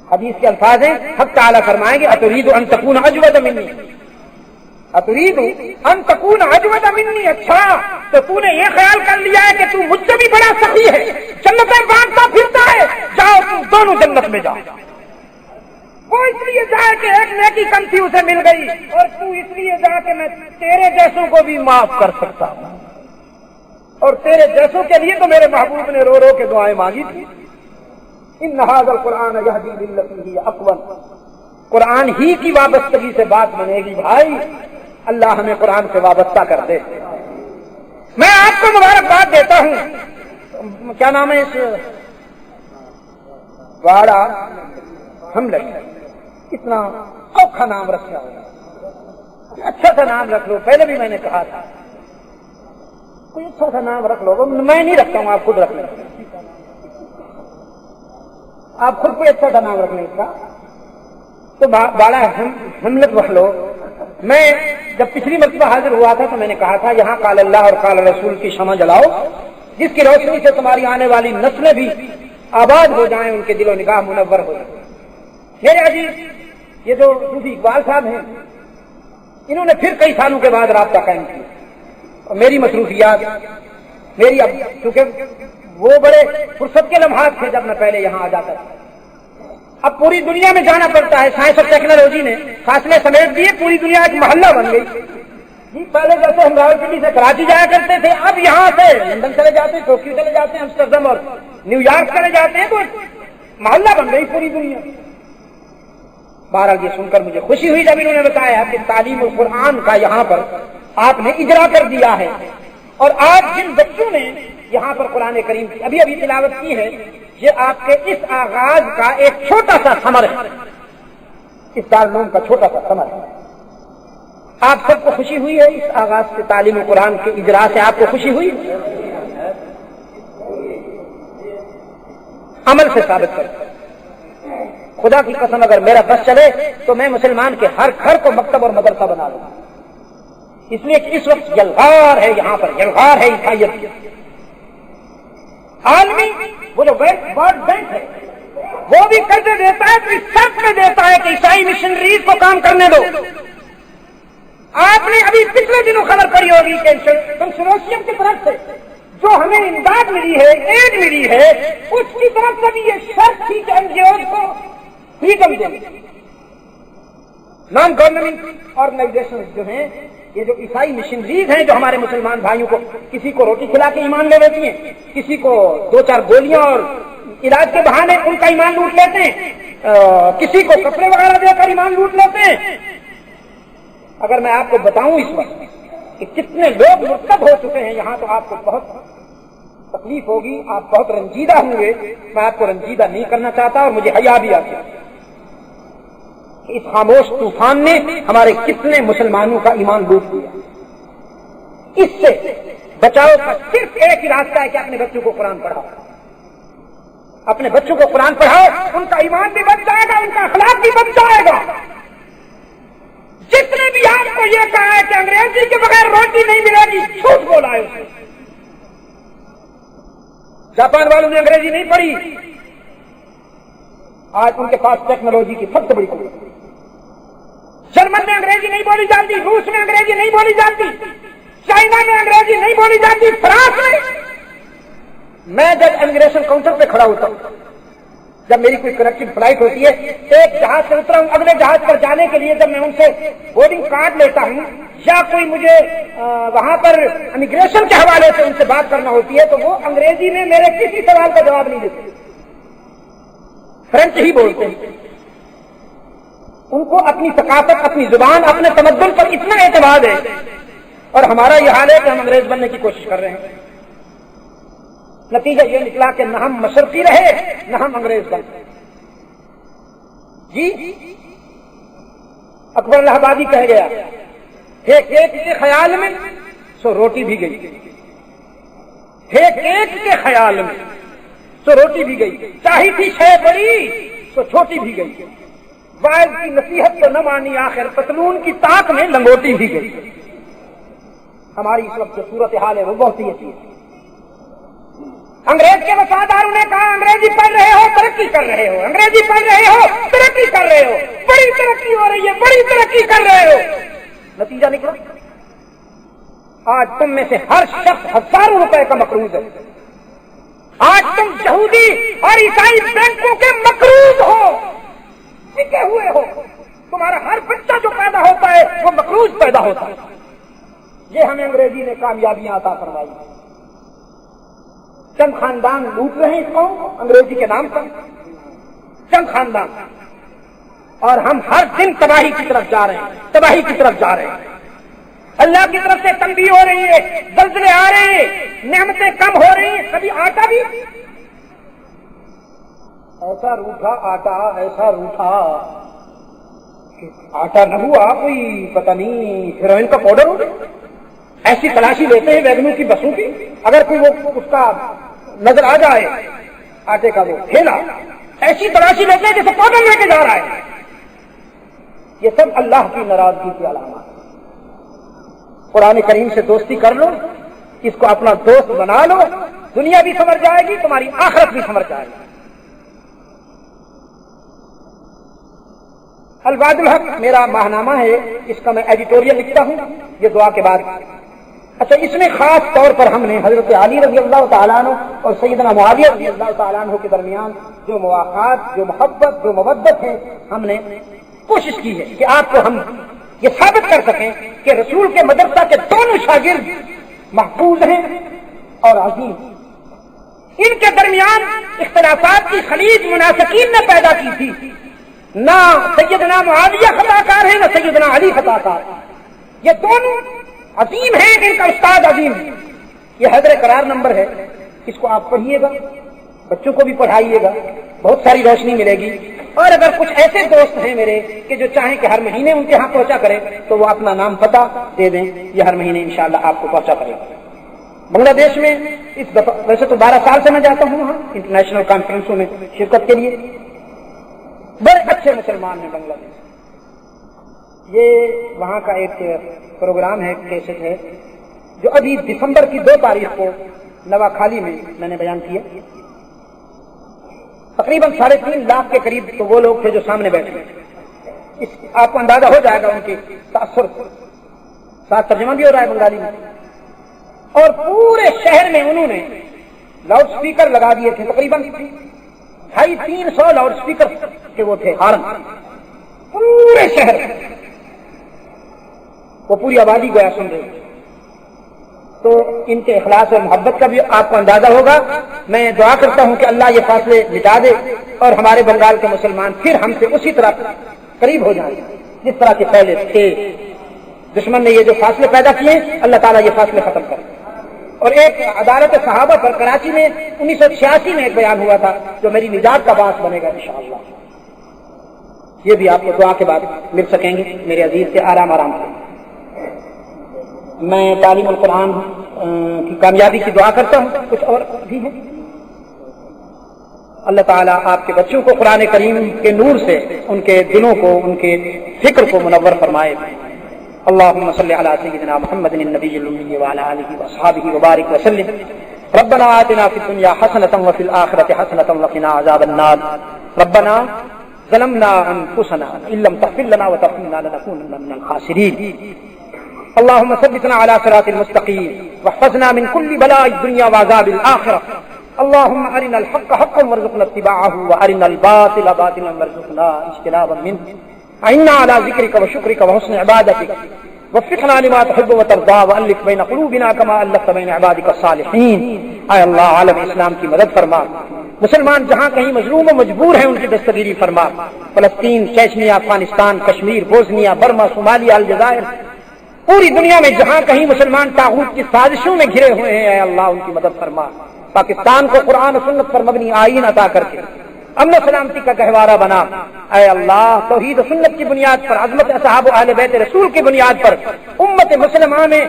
Speaker 2: حدیث کے الفاظ ہیں، حق تعالیٰ فرمائیں گے اتريد ان تكون اجود مني، اتريد ان تكون اجود مني، اچھا تو تو نے یہ خیال کر لیا ہے کہ تو مجھ سے بھی بڑا سخی ہے، جنتیں بانٹتا پھرتا ہے، جاؤ تم دونوں جنت میں جاؤ۔ وہ اس لیے جائے کہ ایک نیکی کم تھی اسے مل گئی، اور تو اس لیے جا کہ میں تیرے جیسوں کو بھی معاف کر سکتا ہوں، اور تیرے جیسوں کے لیے تو میرے محبوب نے رو رو کے دعائیں مانگی تھی۔ ان ھذا القرآن یہدی للتی ہی اقوم، قرآن ہی کی وابستگی سے بات بنے گی بھائی، اللہ ہمیں قرآن سے وابستہ کر دے۔ میں آپ کو مبارکباد دیتا ہوں، کیا نام ہے اس واڑا حملہ، اتنا اوکھا نام رکھا ہو، اچھا سا نام رکھ لو، پہلے بھی میں نے کہا تھا کوئی اچھا سا نام رکھ لو، میں نہیں رکھتا ہوں، آپ خود رکھ لیں، آپ خود کوئی اچھا سا نام رکھ لیں، کا تو باڑا حملت رکھ لو۔ میں جب پچھلی مرتبہ حاضر ہوا تھا تو میں نے کہا تھا یہاں قال اللہ اور قال رسول کی شمع جلاؤ، جس کی روشنی سے تمہاری آنے والی نسلیں بھی آباد ہو جائیں، ان کے دل و نگاہ منور ہو جائیں۔ میرے عزیز یہ جو صوفی اقبال صاحب ہیں، انہوں نے پھر کئی سالوں کے بعد رابطہ قائم کیا، اور میری مصروفیات، میری اب چونکہ وہ بڑے فرصت کے لمحات تھے جب میں پہلے یہاں آ جاتا تھا، اب پوری دنیا میں جانا پڑتا ہے، سائنس اور ٹیکنالوجی نے فاصلے سمیٹ دیے، پوری دنیا ایک محلہ بن گئی جی۔ پہلے جیسے ہم راولپنڈی سے کراچی جایا کرتے تھے، اب یہاں سے لندن چلے جاتے ہیں، ٹوکیو چلے جاتے ہیں، امسٹرڈم اور نیو یارک چلے جاتے ہیں، تو محلہ بن گئی پوری دنیا۔ بہرحال یہ سن کر مجھے خوشی ہوئی جب انہوں نے بتایا کہ تعلیم القرآن کا یہاں پر آپ نے اجرا کر دیا ہے، اور آج جن بچوں نے یہاں پر قرآن کریم کی ابھی ابھی تلاوت کی ہے، یہ آپ کے اس آغاز کا ایک چھوٹا سا ثمر ہے، اس دارالعلوم کا چھوٹا سا ثمر ہے۔ آپ سب کو خوشی ہوئی ہے اس آغاز سے، تعلیم قرآن کے اجرا سے آپ کو خوشی ہوئی؟ عمل سے ثابت کر، خدا کی قسم اگر میرا بس چلے تو میں مسلمان کے ہر گھر کو مکتب اور مدرسہ بنا لوں، اس لیے کہ اس وقت یلغار ہے، یہاں پر یلغار ہے عیسائیت کی۔ عالمی وہ جو ورلڈ بینک ہے وہ بھی قرضے دیتا ہے، تو اس شرط میں دیتا ہے کہ عیسائی مشنریز کو کام کرنے دو۔ آپ نے ابھی پچھلے دنوں خبر پڑی ہوگی کہ کنسورشیم کی طرف سے جو ہمیں امداد ملی ہے، ایڈ ملی ہے، اس کی طرف سے بھی یہ شرط تھی کہ این جی اوز کو فریڈم دیں۔ نان گورنمنٹ آرگنائزیشن جو ہیں، یہ جو عیسائی مشنریز ہیں جو ہمارے مسلمان بھائیوں کو کسی کو روٹی کھلا کے ایمان لے لیتی ہیں، کسی کو 2-4 گولیاں اور علاج کے بہانے ان کا ایمان لوٹ لیتے ہیں، کسی کو کپڑے وغیرہ دے کر ایمان لوٹ لیتے ہیں۔ اگر میں آپ کو بتاؤں اس وقت کہ کتنے لوگ مرتد ہو چکے ہیں یہاں، تو آپ کو بہت تکلیف ہوگی، آپ بہت رنجیدہ ہوئے، میں آپ کو رنجیدہ نہیں کرنا چاہتا اور مجھے حیا بھی آتی ہے کہ اس خاموش طوفان نے ہمارے کتنے مسلمانوں کا ایمان لوٹ لیا۔ اس سے بچاؤ کا صرف ایک ہی راستہ ہے کہ اپنے بچوں کو قرآن پڑھاؤ، اپنے بچوں کو قرآن پڑھاؤ، ان کا ایمان بھی بچ جائے گا، ان کا اخلاق بھی بچ جائے گا۔ جس نے بھی آپ کو یہ کہا ہے کہ انگریزی کے بغیر روٹی نہیں ملے گی، جھوٹ بولا ہے اسے۔ جاپان والوں نے انگریزی نہیں پڑھی، آج ان کے پاس ٹیکنالوجی کی سب سے بڑی قوت ہے۔ جرمن میں انگریزی نہیں بولی جاتی، روس میں انگریزی نہیں بولی جاتی، چائنا میں انگریزی نہیں بولی جاتی، فرانس میں جب امیگریشن کاؤنٹر پہ کھڑا ہوتا ہوں، جب میری کوئی کنیکٹنگ فلائٹ ہوتی ہے، ایک جہاز سے اترا ہوں، اگلے جہاز پر جانے کے لیے جب میں ان سے بورڈنگ کارڈ لیتا ہوں یا کوئی مجھے وہاں پر امیگریشن کے حوالے سے ان سے بات کرنا ہوتی ہے، تو وہ انگریزی میں میرے کسی سوال کا جواب نہیں دیتے، فرینچ ہی بولتے ہیں۔ ان کو اپنی ثقافت، اپنی زبان، اپنے تمدن پر اتنا اعتماد ہے، اور ہمارا یہ حال ہے کہ ہم انگریز بننے کی کوشش کر رہے ہیں۔ نتیجہ یہ نکلا کہ نہ ہم مشرقی رہے نہ ہم انگریز بن جی۔ اکبر الہ آبادی کہہ گیا ایک ایک کے خیال میں سو روٹی بھی گئی، ایک ایک کے خیال میں سو روٹی بھی گئی، چاہی تھی شے بڑی سو چھوٹی بھی گئی، وائز کی نصیحت تو نہ مانی، آخر پتلون کی تاک میں لنگوٹی بھی گئی۔ ہماری اس وقت جو صورت حال ہے وہ بہت ہی اچھی ہے۔ انگریز کے وفاداروں نے کہا انگریزی پڑھ رہے ہو ترقی کر رہے ہو، انگریزی پڑھ رہے ہو ترقی کر رہے ہو، بڑی ترقی ہو رہی ہے، بڑی ترقی کر رہے ہو۔ نتیجہ نکلا آج تم میں سے ہر شخص ہزاروں روپے کا مقروض ہے، آج تم یہودی اور عیسائی بینکوں کے مقروض ہو، ٹکے ہوئے ہو، تمہارا ہر بچہ جو پیدا ہوتا ہے وہ مقروض پیدا ہوتا ہے۔ یہ ہمیں انگریزی نے کامیابیاں عطا فرمائی، چند خاندان لوٹ رہے ہیں اس قوم کو انگریزی کے نام پر، چند خاندان، اور ہم ہر دن تباہی کی طرف جا رہے ہیں، تباہی کی طرف جا رہے ہیں۔ اللہ کی طرف سے تنبیہ ہو رہی ہے، زلزلے آ رہے ہیں، نعمتیں کم ہو رہی ہیں، کبھی آٹا بھی ایسا روٹا، آٹا ایسا روٹا کہ آٹا نہ ہوا، کوئی پتہ نہیں ہیروئن کا پاؤڈر ہو گیا۔ ایسی تلاشی لیتے ہیں ویگنوں کی بسوں کی، اگر کوئی وہ اس کا نظر آ جائے آٹے کا وہ ٹھیلا، ایسی تلاشی لیتے ہیں جیسے پاؤڈر لے کے جا رہا ہے۔ یہ سب اللہ کی ناراضگی کی علامات۔ قرآن کریم سے دوستی کر لو، اس کو اپنا دوست بنا لو، دنیا بھی سمجھ جائے گی، تمہاری آخرت بھی سمجھ جائے گی۔ الواد الحق میرا ماہنامہ ہے، اس کا میں ایڈیٹوریل لکھتا ہوں یہ دعا کے بعد۔ اچھا، اس میں خاص طور پر ہم نے حضرت علی رضی اللہ تعالیٰ عنہ اور سیدنا معاویہ رضی اللہ تعالیٰ عنہ کے درمیان جو مواقعات، جو محبت، جو مودت ہے، ہم نے کوشش کی ہے کہ آپ کو ہم یہ ثابت کر سکیں کہ رسول کے مدرسہ کے دونوں شاگرد محفوظ ہیں اور عظیم۔ ان کے درمیان اختلافات کی خلیج منافقین نے پیدا کی تھی، نہ سیدنا معاویہ خطا کار ہے نہ سیدنا علی خطا کار، یہ دونوں عظیم ہیں، ان کا استاد عظیم ہے۔ یہ حیدر قرار نمبر ہے، اس کو آپ پڑھیے گا، بچوں کو بھی پڑھائیے گا، بہت ساری روشنی ملے گی۔ اور اگر کچھ ایسے دوست ہیں میرے کہ جو چاہیں کہ ہر مہینے ان کے ہاں پہنچا کریں تو وہ اپنا نام پتہ دے دیں، یہ ہر مہینے انشاءاللہ آپ کو پہنچا کرے گا۔ بنگلہ دیش میں اس دفعہ ویسے تو 12 سال سے میں جاتا ہوں وہاں انٹرنیشنل کانفرنسوں میں شرکت کے لیے، بڑے اچھے مسلمان ہیں بنگلہ دیش۔ یہ وہاں کا ایک پروگرام ہے، کیسٹ ہے، جو ابھی دسمبر کی 2 تاریخ کو نواخالی میں نے بیان کیا۔ تقریباً 3.5 لاکھ کے قریب تو وہ لوگ تھے جو سامنے بیٹھے، اس آپ کو اندازہ ہو جائے گا ان کے تاثر، ساتھ ترجمہ بھی ہو رہا ہے بنگالی میں۔ اور پورے شہر میں انہوں نے لاؤڈ سپیکر لگا دیے تھے، تقریباً 250-300 لاؤڈ سپیکر کے وہ تھے، ہارن پورے شہر، وہ پوری آبادی گویا سن رہی۔ تو ان کے اخلاص اور محبت کا بھی آپ کو اندازہ ہوگا۔ میں دعا کرتا ہوں کہ اللہ یہ فاصلے مٹا دے اور ہمارے بنگال کے مسلمان پھر ہم سے اسی طرح قریب ہو جائیں جس طرح کے پہلے تھے۔ دشمن نے یہ جو فاصلے پیدا کیے، اللہ تعالیٰ یہ فاصلے ختم کرے اور ایک عدالت صحابہ پر کراچی میں 1986 میں ایک بیان ہوا تھا جو میری نجات کا باعث بنے گا انشاءاللہ. یہ بھی آپ کو دعا کے بعد مل سکیں گے میرے عزیز سے آرام سے. میں تعلیم القرآن کی کامیابی کی دعا کرتا ہوں. کچھ اور بھی ہے. اللہ تعالیٰ آپ کے بچوں کو قرآن کریم کے نور سے ان کے دلوں کو ان کے فکر کو منور فرمائے. اللهم صل على سيدنا محمد النبي الأمي وعلى آله وأصحابه وبارك وسلم. ربنا آتنا في الدنيا حسنة وفي الآخرة حسنة وقنا عذاب النار. ربنا ظلمنا أنفسنا إن لم تغفر لنا وترحمنا لنكونن من الخاسرين. اللهم ثبتنا على صراط المستقيم واحفظنا من كل بلاء الدنيا وعذاب الآخرة. اللهم أرنا الحق حقا وارزقنا اتباعه وأرنا الباطل باطلا وارزقنا اجتنابا منه. أعنا على ذكرك وشكرك وحسن عبادتك. وفقنا لما تحب وترضى وألف بين قلوبنا كما ألفت بين عبادك الصالحين. اے اللہ عالم اسلام کی مدد فرما. مسلمان جہاں کہیں مظلوم و مجبور ہیں ان کی دستگیری فرما. فلسطین، Chechnya, Afghanistan, Kashmir, Bosnia, Burma, Somalia, الجزائر، پوری دنیا میں جہاں کہیں مسلمان طاغوت کی سازشوں میں گھرے ہوئے ہیں اے اللہ ان کی مدد فرما. پاکستان کو قرآن و سنت پر مبنی آئین عطا کر کے امن و سلامتی کا گہوارہ بنا. اے اللہ توحید و سنت کی بنیاد پر، عظمت اصحاب و اہل بیت رسول کی بنیاد پر امت مسلمہ میں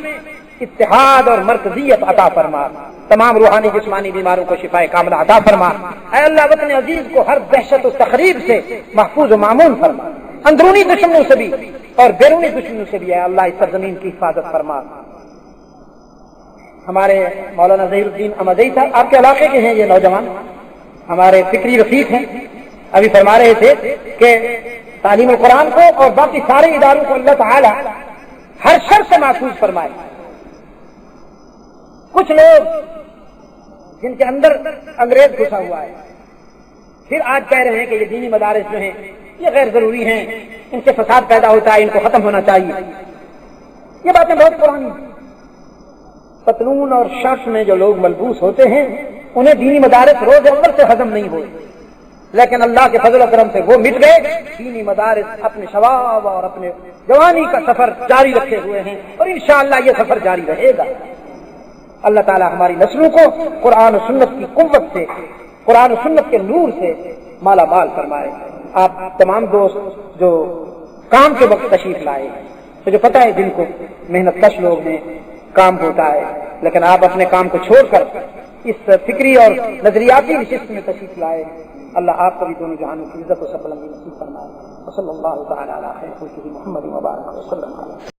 Speaker 2: اتحاد اور مرکزیت عطا فرما. تمام روحانی جسمانی بیماروں کو شفاء کاملہ عطا فرما. اے اللہ وطن عزیز کو ہر دہشت و تخریب سے محفوظ و معمون فرما. اندرونی دشمنوں سے بھی اور بیرونی دشمنوں سے بھی اے اللہ اس سرزمین کی حفاظت فرما. ہمارے مولانا ظہیر الدین احمدی صاحب آپ کے علاقے کے ہیں. یہ نوجوان ہمارے فکری رفیق ہیں. ابھی فرما رہے تھے کہ تعلیم القرآن کو اور باقی سارے اداروں کو اللہ تعالی ہر شر سے محفوظ فرمائے. کچھ لوگ جن کے اندر انگریز گھسا ہوا ہے پھر آج کہہ رہے ہیں کہ یہ دینی مدارس جو ہیں یہ غیر ضروری ہیں، ان سے فساد پیدا ہوتا ہے، ان کو ختم ہونا چاہیے. یہ باتیں بہت پرانی. پتلون اور شرٹ میں جو لوگ ملبوس ہوتے ہیں انہیں دینی مدارس روز اول سے ہضم نہیں ہوئے، لیکن اللہ کے فضل و کرم سے وہ مٹ گئے. دینی مدارس اپنے شباب اور اپنے جوانی کا سفر جاری رکھے ہوئے ہیں اور انشاءاللہ یہ سفر جاری رہے گا. اللہ تعالی ہماری نسلوں کو قرآن و سنت کی قوت سے، قرآن و سنت کے نور سے مالا مال فرمائے. آپ تمام دوست جو کام کے وقت تشریف لائے، مجھے پتہ ہے دن کو محنت کش لوگ ہیں، کام ہوتا ہے، لیکن آپ اپنے کام کو چھوڑ کر اس فکری اور نظریاتی نشست میں تشریف لائے. اللہ آپ کو بھی دونوں جہانوں کی عزت و سربلندی نصیب فرمائے. صلی اللہ تعالی علی خیر خلقہ محمد و بارک وسلم.